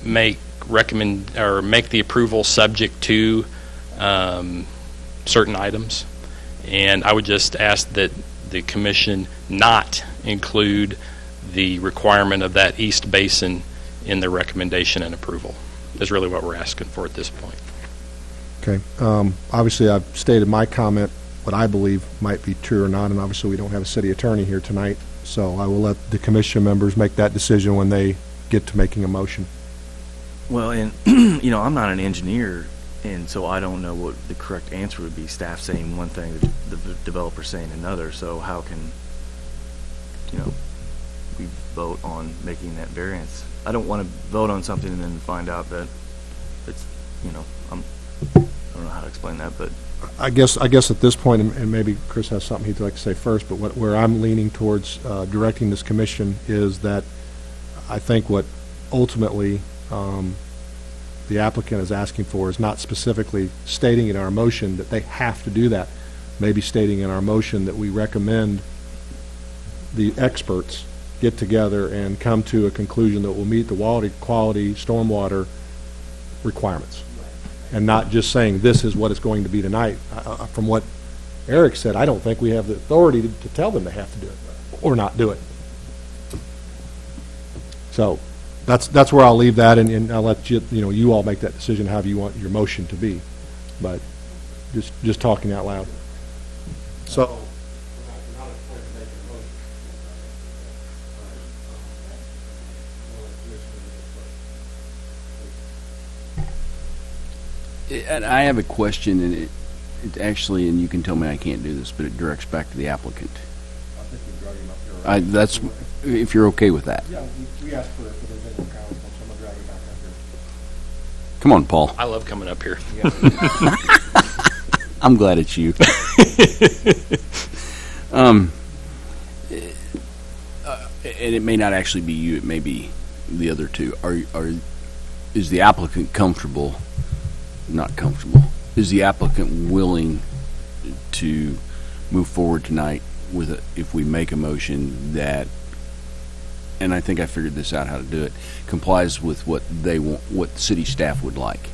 make the approval subject to certain items, and I would just ask that the commission not include the requirement of that east basin in the recommendation and approval is really what we're asking for at this point. Okay. Obviously, I've stated my comment, what I believe might be true or not, and obviously we don't have a city attorney here tonight, so I will let the commission members make that decision when they get to making a motion. Well, and, I'm not an engineer, and so I don't know what the correct answer would be. Staff saying one thing, the developer saying another, so how can, we vote on making that variance? I don't want to vote on something and then find out that it's, I don't know how to explain that, but. I guess at this point, and maybe Chris has something he'd like to say first, but where I'm leaning towards directing this commission is that I think what ultimately the applicant is asking for is not specifically stating in our motion that they have to do that. Maybe stating in our motion that we recommend the experts get together and come to a conclusion that will meet the quality stormwater requirements. And not just saying this is what it's going to be tonight. From what Eric said, I don't think we have the authority to tell them they have to do it or not do it. So that's where I'll leave that, and I'll let you all make that decision however you want your motion to be. But just talking out loud. So. And I have a question, and it actually, and you can tell me I can't do this, but it directs back to the applicant. I think we brought him up here. That's if you're okay with that. Yeah, we asked for those legal counsel, so I'm gonna drag him back up here. Come on, Paul. I love coming up here. Yeah. I'm glad it's you. And it may not actually be you; it may be the other two. Is the applicant comfortable? Not comfortable. Is the applicant willing to move forward tonight with if we make a motion that, and I think I figured this out how to do it, complies with what they want, what city staff would like?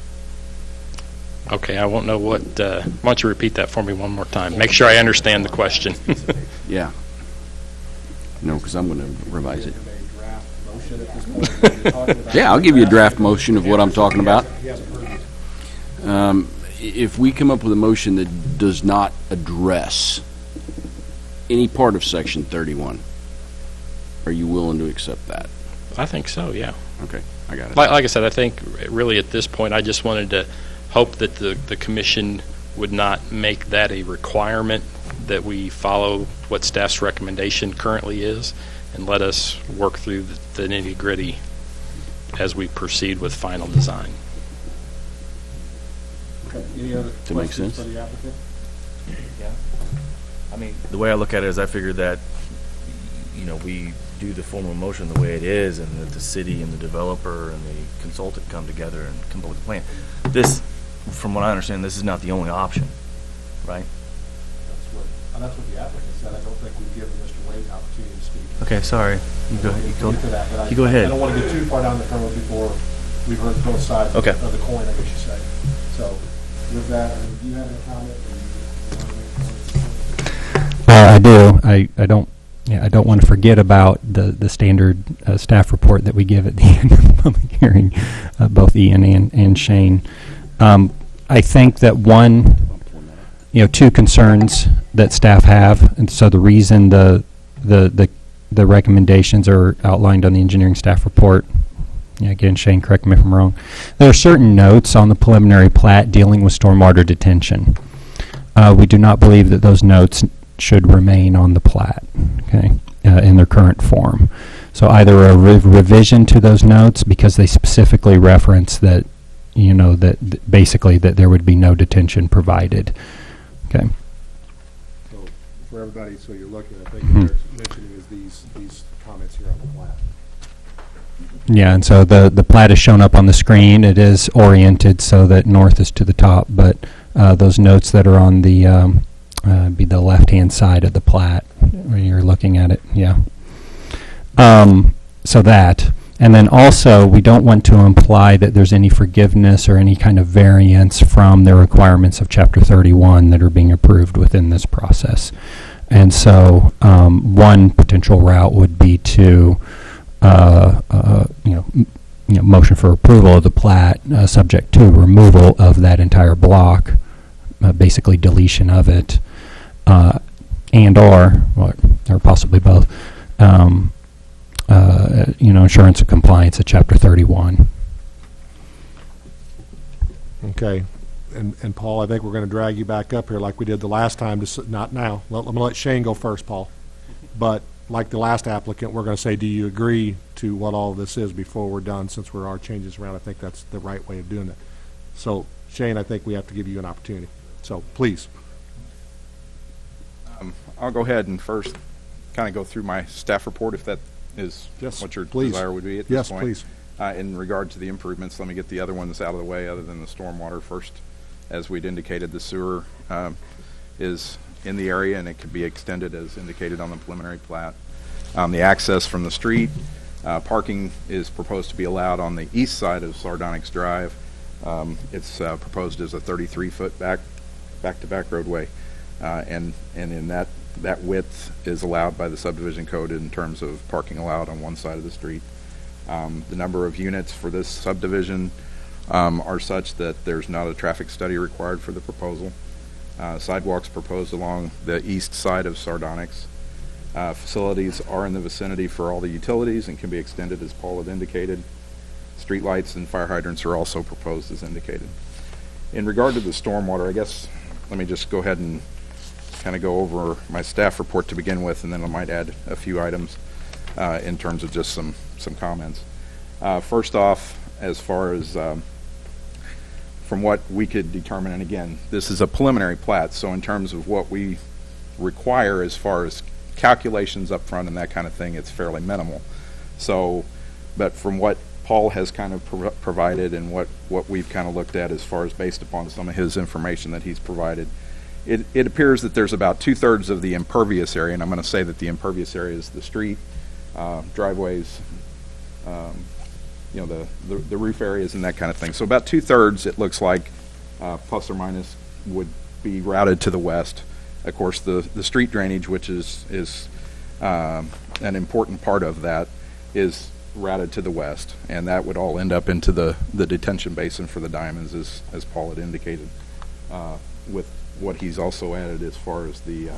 Okay, I won't know what. Why don't you repeat that for me one more time? Make sure I understand the question. Yeah. No, because I'm going to revise it. Yeah, I'll give you a draft motion of what I'm talking about. If we come up with a motion that does not address any part of Section 31, are you willing to accept that? I think so, yeah. Okay, I got it. Like I said, I think really at this point I just wanted to hope that the commission would not make that a requirement that we follow what staff's recommendation currently is, and let us work through the nitty-gritty as we proceed with final design. Okay. Any other That makes questions sense. for the applicant? Yeah. I mean, the way I look at it is I figured that, we do the formal motion the way it is, and that the city and the developer and the consultant come together and come up with a plan. This, from what I understand, this is not the only option, right? That's what the applicant said. I don't think we've given Mr. Wade an opportunity to speak. Okay, sorry. You go ahead. We'll get to that, but You go ahead. I don't want to get too far down the road before we've heard both sides Okay. of the coin, I guess you say. So with that, do you have any comment? I do. I don't. Yeah, I don't want to forget about the standard staff report that we give at the end of the public hearing, both Ian and Shane. I think that two concerns that staff have, and so the reason the recommendations are outlined on the engineering staff report. Yeah, again, Shane, correct me if I'm wrong. There are certain notes on the preliminary plat dealing with stormwater detention. We do not believe that those notes should remain on the plat, okay, in their current form. So either a revision to those notes, because they specifically reference that, basically that there would be no detention provided. Okay. So for everybody, so you're looking, I think what they're mentioning is these comments here on the plat. Yeah, and so the plat is shown up on the screen. It is oriented so that north is to the top, but those notes that are on the be the left-hand side of the plat when you're looking at it. Yeah. So that, and then also we don't want to imply that there's any forgiveness or any kind of variance from the requirements of Chapter 31 that are being approved within this process. And so one potential route would be to motion for approval of the plat subject to removal of that entire block, basically deletion of it, and or possibly both, assurance of compliance at Chapter 31. Okay. And Paul, I think we're going to drag you back up here like we did the last time. Not now. I'm going to let Shane go first, Paul. But like the last applicant, we're going to say, do you agree to what all of this is before we're done, since there are changes around? I think that's the right way of doing it. So, Shane, I think we have to give you an opportunity. So, please. I'll go ahead and first kind of go through my staff report, if that is what your desire would be at this point. Yes, please. In regard to the improvements, let me get the other ones out of the way other than the stormwater first. As we'd indicated, the sewer is in the area and it could be extended as indicated on the preliminary plat. The access from the street, parking is proposed to be allowed on the east side of Sardonyx Drive. It's proposed as a 33-foot back-to-back roadway, and in that width is allowed by the subdivision code in terms of parking allowed on one side of the street. The number of units for this subdivision are such that there's not a traffic study required for the proposal. Sidewalks proposed along the east side of Sardonyx. Facilities are in the vicinity for all the utilities and can be extended as Paul had indicated. Streetlights and fire hydrants are also proposed as indicated. In regard to the stormwater, I guess let me just go ahead and kind of go over my staff report to begin with, and then I might add a few items in terms of just some comments. First off, as far as from what we could determine, and again, this is a preliminary plat, so in terms of what we require as far as calculations up front and that kind of thing, it's fairly minimal. So, but from what Paul has kind of provided and what we've kind of looked at as far as based upon some of his information that he's provided, it appears that there's about 2/3 of the impervious area, and I'm going to say that the impervious area is the street, driveways, the roof areas and that kind of thing. So about 2/3, it looks like, plus or minus, would be routed to the west. Of course, the street drainage, which is an important part of that, is routed to the west, and that would all end up into the detention basin for the diamonds, as Paul had indicated, with what he's also added as far as the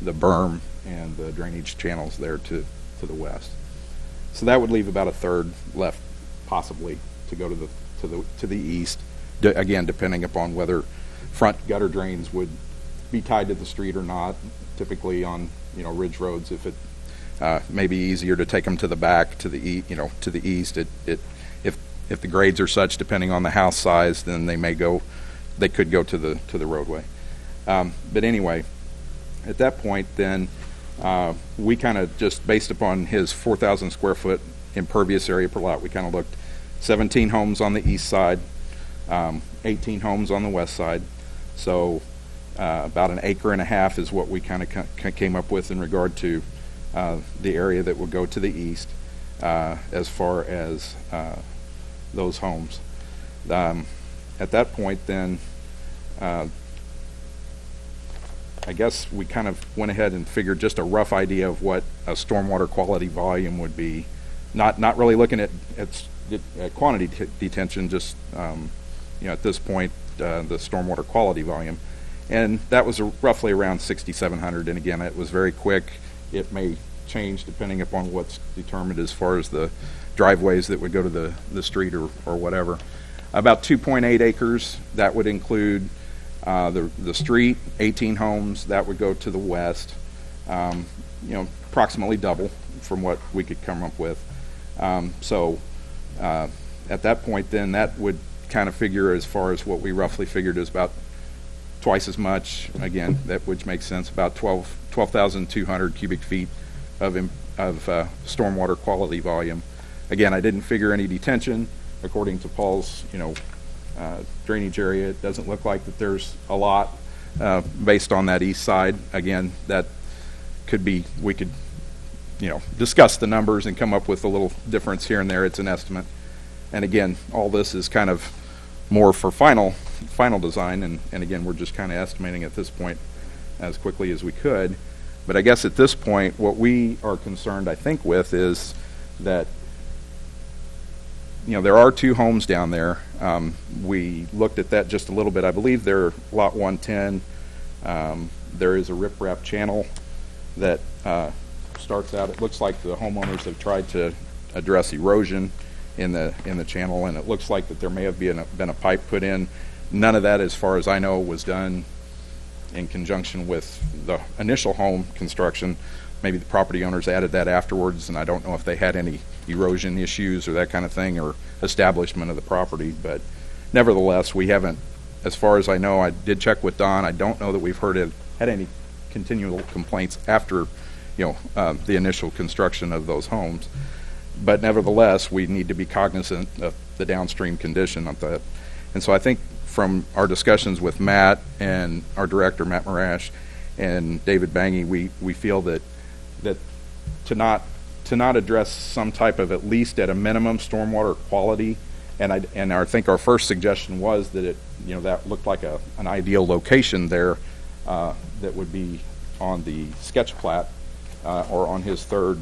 berm and the drainage channels there to the west. So that would leave about 1/3 left, possibly, to go to the east. Again, depending upon whether front gutter drains would be tied to the street or not. Typically on, ridge roads, if it may be easier to take them to the back, to the to the east. If the grades are such, depending on the house size, then they could go to the roadway. But anyway, at that point, then we kind of just based upon his 4,000 square foot impervious area per lot, we kind of looked 17 homes on the east side, 18 homes on the west side. So about an acre and a half is what we kind of came up with in regard to the area that would go to the east as far as those homes. At that point, then, I guess we kind of went ahead and figured just a rough idea of what a stormwater quality volume would be. Not really looking at quantity detention, just at this point the stormwater quality volume, and that was roughly around 6,700. And again, it was very quick. It may change depending upon what's determined as far as the driveways that would go to the street or whatever. About 2.8 acres, that would include the street, 18 homes, that would go to the west, approximately double from what we could come up with. So at that point, then, that would kind of figure as far as what we roughly figured is about twice as much, again, which makes sense, about 12,200 cubic feet of stormwater quality volume. Again, I didn't figure any detention. According to Paul's, drainage area, it doesn't look like that there's a lot based on that east side. Again, that could be, we could, discuss the numbers and come up with a little difference here and there. It's an estimate. And again, all this is kind of more for final design, and again, we're just kind of estimating at this point as quickly as we could. But I guess at this point, what we are concerned, I think, with is that there are two homes down there. We looked at that just a little bit. I believe they're lot 110. There is a riprap channel that starts out. It looks like the homeowners have tried to address erosion in the channel, and it looks like that there may have been a pipe put in. None of that, as far as I know, was done in conjunction with the initial home construction. Maybe the property owners added that afterwards, and I don't know if they had any erosion issues or that kind of thing, or establishment of the property. But nevertheless, we haven't, as far as I know, I did check with Don. I don't know that we've had any continual complaints after the initial construction of those homes. But nevertheless, we need to be cognizant of the downstream condition of that. And so I think from our discussions with Matt and our director, Matt Marash, and David Bangy, we feel that to not address some type of, at least at a minimum, stormwater quality, and I think our first suggestion was that that looked like an ideal location there, that would be on the sketch plat or on his third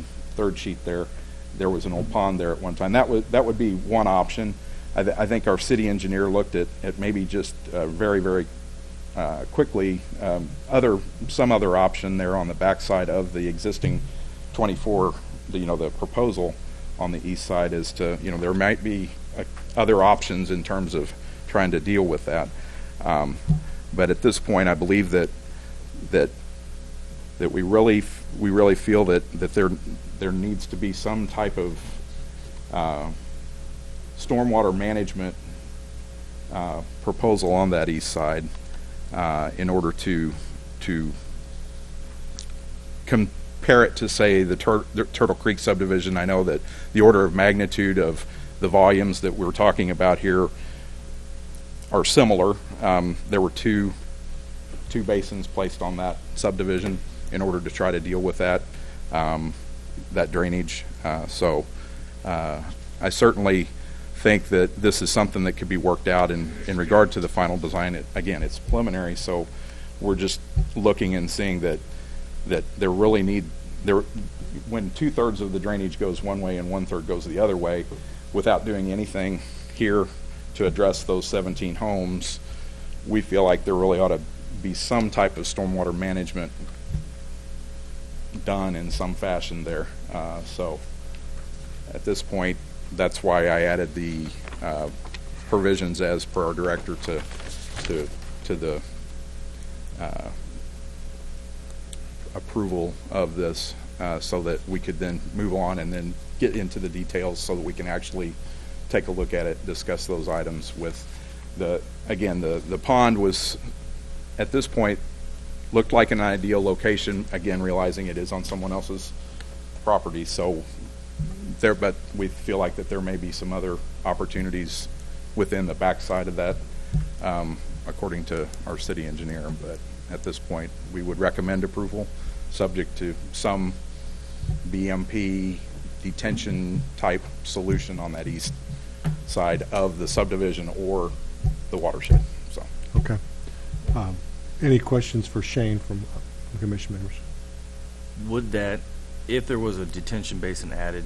sheet there. There was an old pond there at one time. That would be one option. I think our city engineer looked at maybe just very, very quickly some other option there on the backside of the existing 24, the proposal on the east side, as to there might be other options in terms of trying to deal with that. But at this point, I believe that we really feel that there needs to be some type of stormwater management proposal on that east side in order to compare it to, say, the Turtle Creek subdivision. I know that the order of magnitude of the volumes that we're talking about here are similar. There were two basins placed on that subdivision in order to try to deal with that drainage. So I certainly think that this is something that could be worked out in regard to the final design. Again, it's preliminary, so we're just looking and seeing that there really when 2/3 of the drainage goes one way and 1/3 goes the other way, without doing anything here to address those 17 homes, we feel like there really ought to be some type of stormwater management done in some fashion there. So at this point, that's why I added the provisions as per our director to the approval of this so that we could then move on and then get into the details so that we can actually take a look at it, discuss those items with the pond was, at this point, looked like an ideal location, again, realizing it is on someone else's property. So but we feel like that there may be some other opportunities within the backside of that, according to our city engineer. But at this point, we would recommend approval, subject to some BMP detention type solution on that east side of the subdivision or the watershed. So. Okay. Any questions for Shane from the commission members? Would that, if there was a detention basin added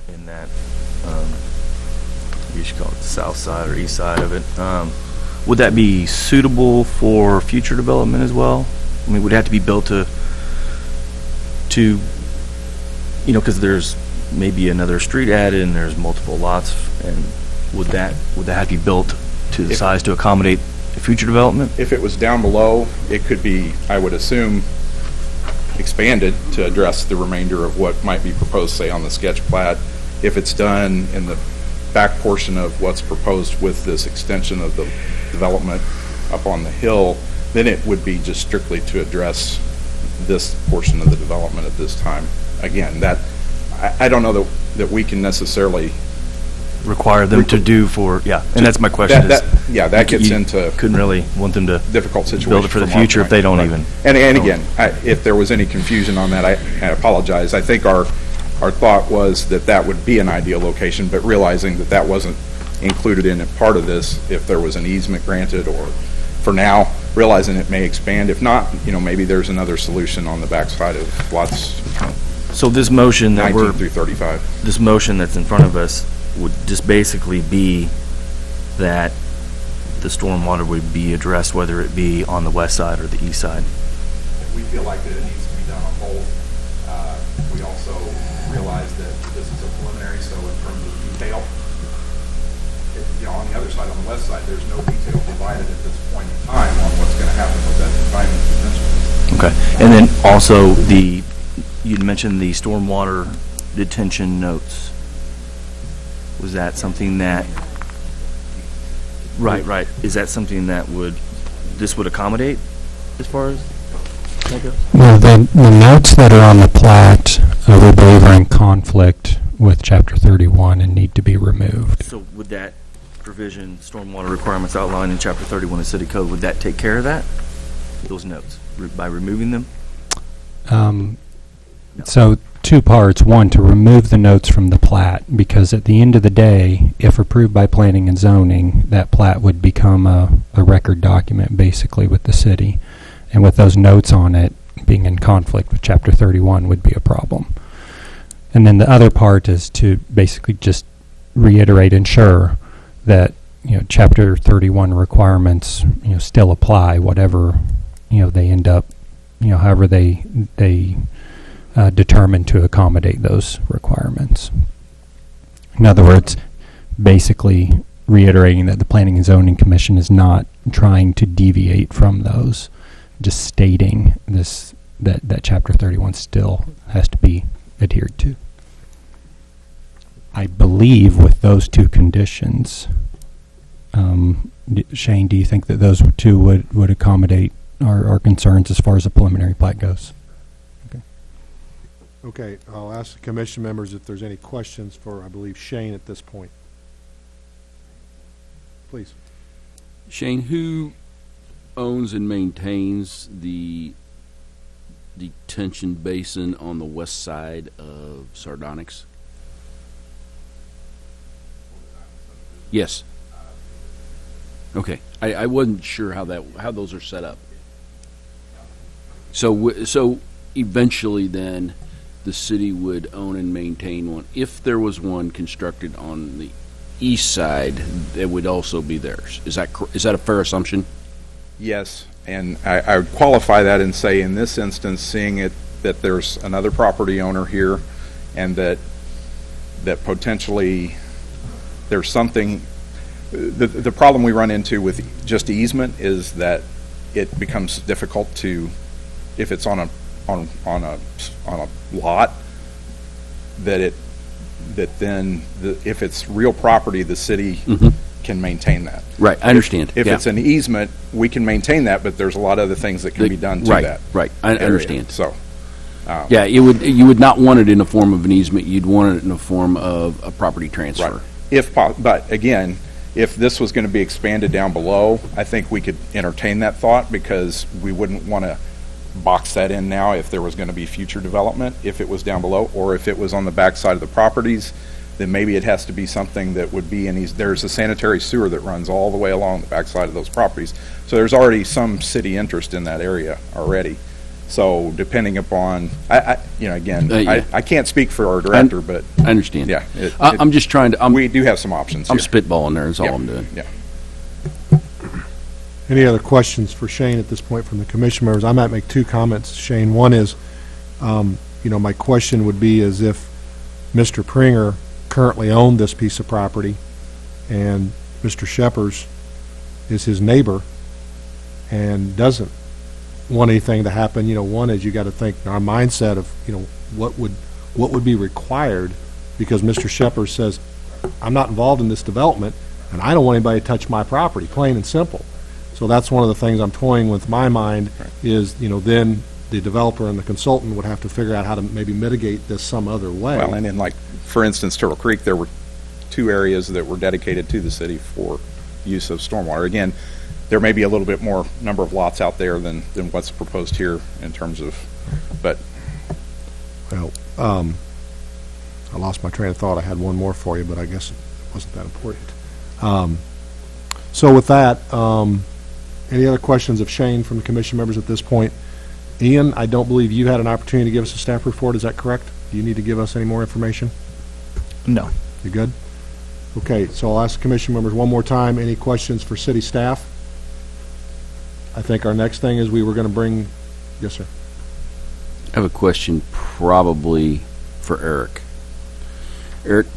in that, you should call it the south side or east side of it, would that be suitable for future development as well? I mean, would it have to be built to because there's maybe another street added and there's multiple lots, and would that have to be built to the size to accommodate future development? If it was down below, it could be, I would assume, expanded to address the remainder of what might be proposed, say, on the sketch plat. If it's done in the back portion of what's proposed with this extension of the development up on the hill, then it would be just strictly to address this portion of the development at this time. Again, that I don't know that we can necessarily require them to do for, and that's my question. That gets into couldn't really want them to difficult situation build it for the future if they don't even. And again, if there was any confusion on that, I apologize. I think our thought was that would be an ideal location, but realizing that wasn't included in part of this, if there was an easement granted, or for now, realizing it may expand. If not, maybe there's another solution on the backside of lots. So this motion that 19 through 35. This motion that's in front of us would just basically be that the stormwater would be addressed, whether it be on the west side or the east side. We feel like that it needs to be done on both. We also realize that this is a preliminary, so in terms of detail, on the other side, on the west side, there's no detail provided at this point in time on what's going to happen with that environment potential. Okay, and then also you'd mentioned the stormwater detention notes. Was that something that, right, is that something that this would accommodate as far as that goes? Well, the notes that are on the plat, we believe are in conflict with Chapter 31 and need to be removed. So would that provision, stormwater requirements outlined in Chapter 31 of City Code, would that take care of that, those notes, by removing them? No. So two parts. One, to remove the notes from the plat, because at the end of the day, if approved by planning and zoning, that plat would become a record document basically with the city. And with those notes on it being in conflict with Chapter 31 would be a problem. And then the other part is to basically just reiterate, ensure that Chapter 31 requirements still apply, whatever they end up, however they determined to accommodate those requirements. In other words, basically reiterating that the Planning and Zoning Commission is not trying to deviate from those, just stating that Chapter 31 still has to be adhered to. I believe with those two conditions, Shane, do you think that those two would accommodate our concerns as far as the preliminary plat goes? Okay, I'll ask the commission members if there's any questions for, I believe, Shane at this point. Please. Shane, who owns and maintains the detention basin on the west side of Sardonyx? Yes. Okay, I wasn't sure how those are set up. So eventually, then, the city would own and maintain one. If there was one constructed on the east side, it would also be theirs. Is that a fair assumption? Yes, and I would qualify that and say, in this instance, seeing it that there's another property owner here, and that potentially there's something. The problem we run into with just easement is that it becomes difficult to, if it's on on a lot, that then if it's real property, the city can maintain that. Right, I understand. If it's an easement, we can maintain that, but there's a lot of other things that can be done to that. Right, I understand. So, yeah, you would not want it in the form of an easement. You'd want it in the form of a property transfer. Right. But again, if this was going to be expanded down below, I think we could entertain that thought, because we wouldn't want to box that in now if there was going to be future development, if it was down below, or if it was on the backside of the properties, then maybe it has to be something that would be in these. There's a sanitary sewer that runs all the way along the backside of those properties. So there's already some city interest in that area already. So depending upon, I can't speak for our director, but I understand. Yeah, I'm just trying to. We do have some options. I'm here. spitballing there. Is all I'm doing. Yeah. Any other questions for Shane at this point from the commission members? I might make two comments, Shane. One is, my question would be is if Mr. Pringer currently owned this piece of property and Mr. Shephers is his neighbor and doesn't want anything to happen, one is you got to think our mindset of, what would be required, because Mr. Shephers says, I'm not involved in this development and I don't want anybody to touch my property, plain and simple. So that's one of the things I'm toying with my mind is, then the developer and the consultant would have to figure out how to maybe mitigate this some other way. Well, and in for instance, Turtle Creek, there were 2 areas that were dedicated to the city for use of stormwater. Again, there may be a little bit more number of lots out there than what's proposed here in terms of, but. Well, I lost my train of thought. I had one more for you, but I guess it wasn't that important. So with that, any other questions of Shane from the commission members at this point? Ian, I don't believe you had an opportunity to give us a staff report. Is that correct? Do you need to give us any more information? No. You good? Okay, so I'll ask the commission members one more time. Any questions for city staff? I think our next thing is we were going to bring, yes, sir. I have a question probably for Eric. Eric,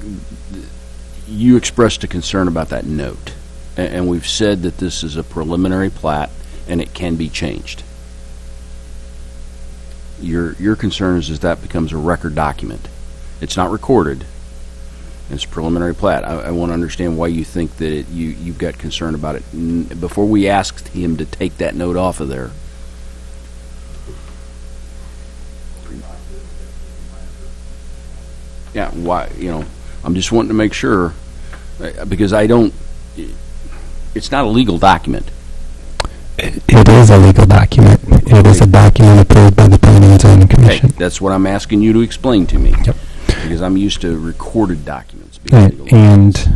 you expressed a concern about that note, and we've said that this is a preliminary plat and it can be changed. Your concern is that becomes a record document. It's not recorded. It's a preliminary plat. I want to understand why you think that you've got concern about it. Before we asked him to take that note off of there. Yeah, why? I'm just wanting to make sure, because it's not a legal document. It is a legal document. It is a document approved by the Planning and Zoning Commission. Okay, that's what I'm asking you to explain to me. Yep. Because I'm used to recorded documents being legal documents.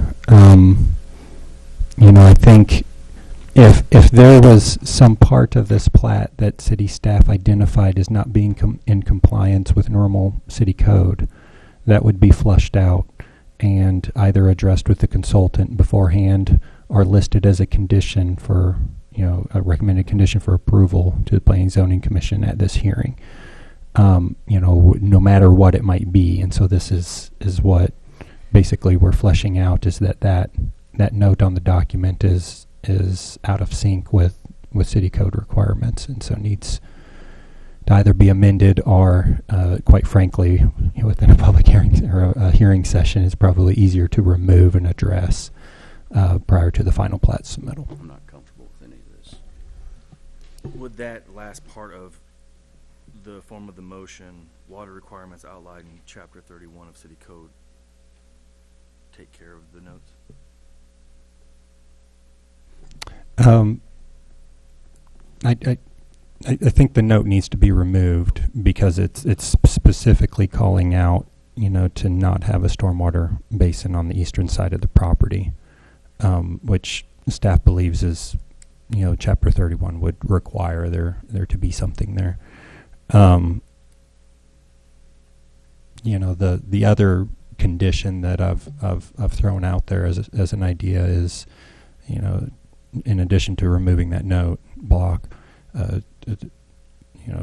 I think if there was some part of this plat that city staff identified as not being in compliance with normal city code, that would be flushed out and either addressed with the consultant beforehand or listed as a condition for, a recommended condition for approval to the Planning and Zoning Commission at this hearing. No matter what it might be. And so this is what basically we're fleshing out, is that note on the document is out of sync with city code requirements, and so needs to either be amended or, quite frankly, within a public hearing or a hearing session, is probably easier to remove and address prior to the final plat submittal. I'm not comfortable with any of this. Would that last part of the form of the motion, water requirements outlined in Chapter 31 of City Code, take care of the notes? I think the note needs to be removed because it's specifically calling out, to not have a stormwater basin on the eastern side of the property, which staff believes is, Chapter 31 would require there to be something there. The other condition that I've thrown out there as an idea is, in addition to removing that note block,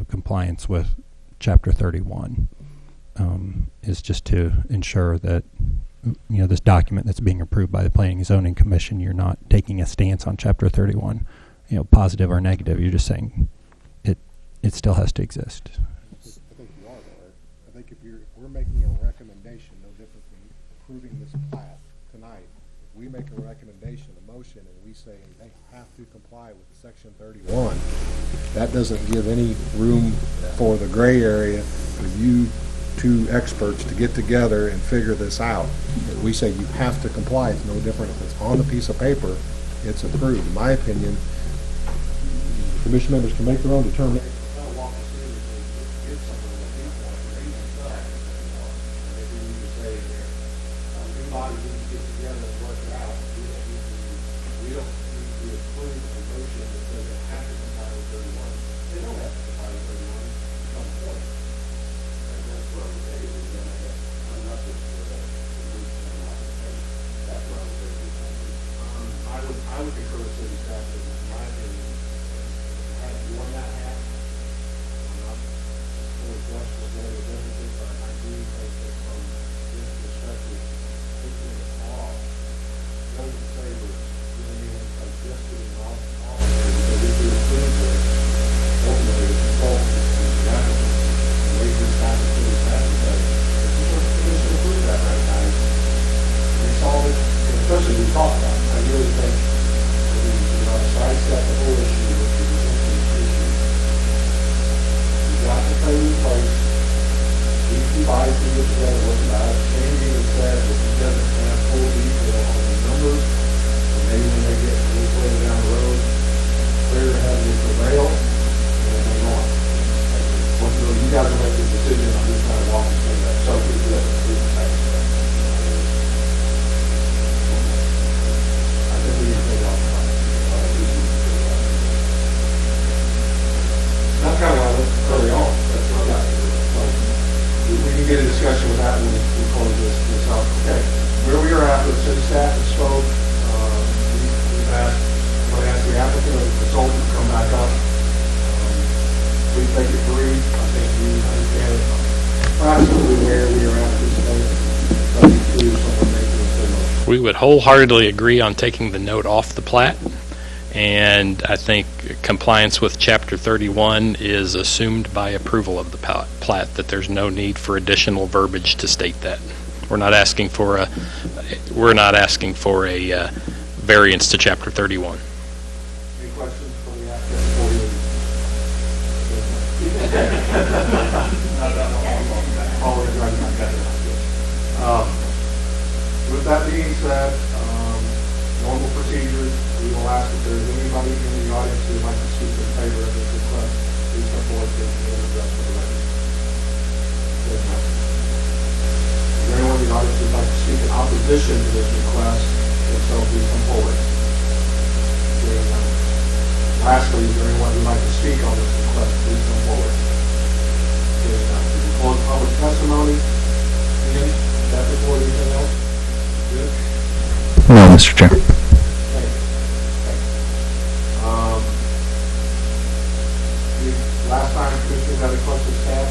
compliance with Chapter 31 is just to ensure that this document that's being approved by the Planning and Zoning Commission, you're not taking a stance on Chapter 31, positive or negative. You're just saying it still has to exist. you are, though, Ed. I think if we're making a recommendation, no different than approving this plat tonight. If we make a recommendation, a motion, and we say they have to comply with Section 31, that doesn't give any room for the gray area for you two experts to get together and figure this out. If we say you have to comply, it's no different if it's on the piece of paper, it's approved. In my opinion, commission members can make their own determination. I would concur with city staff, in my opinion, had worn that hat. I'm not fully blessed with what it is, but I do think that from this perspective, looking at the law, doesn't say we're doing anything like this, doing all of it, but if we approve it, ultimately, the consultant and the applicant, wait for staff to city staff and say, if you want the commission to approve that right now, we solve it, and especially we talk about it. I really think sidestep the whole issue with the existing issue. You've got the plan in place. These two bodies can get together, work it out. Shane even said that he doesn't have full detail on the numbers, and maybe when they get a little further down the road, clear head will prevail, and then move on. You guys will make the decision. I'm just trying to walk you through that. So it's good. I think we can take off. That's kind of why I looked early on. That's what I got. We can get a discussion with that when we close this up. Okay. Where we are at with city staff and spoke, we've asked, I'm going to ask the applicant or the consultant to come back up. Please take it brief. I think you understand approximately where we are at this point. We would wholeheartedly agree on taking the note off the plat. And I think compliance with Chapter 31 is assumed by approval of the plat, that there's no need for additional verbiage to state that. We're not asking for a variance to Chapter 31. Any questions for the applicant? With that being said, normal procedures, we will ask if there's anybody in the audience who would like to speak in favor of this request. Please come forward and address for the record. Is there anyone in the audience who would like to speak in opposition to this request? If so, please come forward. Lastly, is there anyone who would like to speak on this request? Please come forward. Close public testimony. Ian, is that before anything else? Good? No, Mr. Chair. Last time, Commissioner, had a question of staff.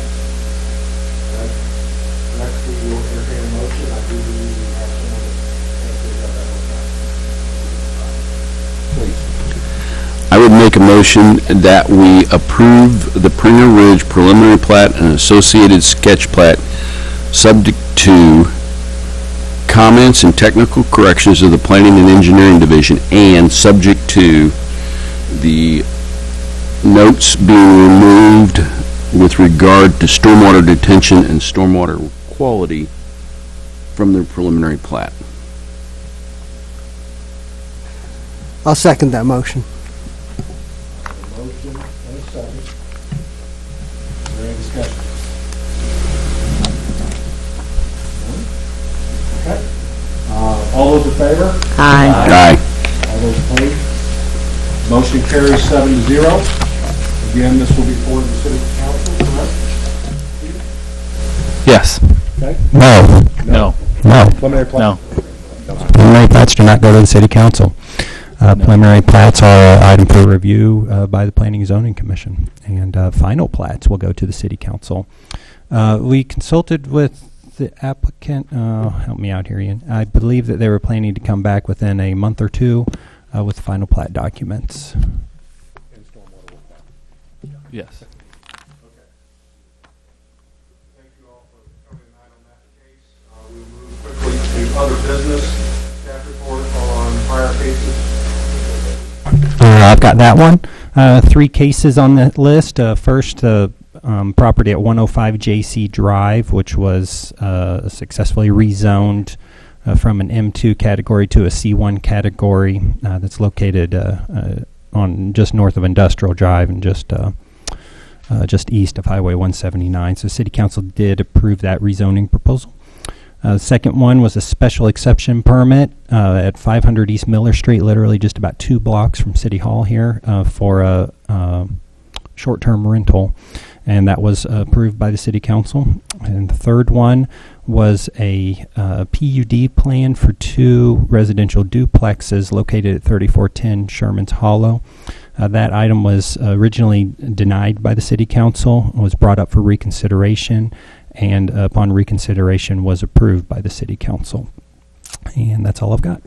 Next, we will entertain a motion. I do believe we have someone that can take that one. Please. I would make a motion that we approve the Pringer Ridge preliminary plat and associated sketch plat subject to comments and technical corrections of the Planning and Engineering Division and subject to the notes being removed with regard to stormwater detention and stormwater quality from the preliminary plat. I'll second that motion. Motion and a second. Is there any discussion? Okay. All those in favor? Aye. Aye. All those opposed? Motion carries 7-0. Again, this will be for the city council, correct? Yes. Okay. No. No. No. Preliminary plat. No. Preliminary plats do not go to the city council. Preliminary plats are an item for review by the Planning and Zoning Commission, and final plats will go to the city council. We consulted with the applicant. Help me out here, Ian. I believe that they were planning to come back within a month or two with final plat documents. Yes. I've got that one. 3 cases on the list. First, property at 105 JC Drive, which was successfully rezoned from an M2 category to a C1 category. That's located on just north of Industrial Drive and just east of Highway 179. So City Council did approve that rezoning proposal. The second one was a special exception permit at 500 East Miller Street, literally just about 2 blocks from City Hall here, for a short-term rental, and that was approved by the City Council. And the third one was a PUD plan for 2 residential duplexes located at 3410 Sherman's Hollow. That item was originally denied by the City Council, was brought up for reconsideration, and upon reconsideration was approved by the City Council. And that's all I've got.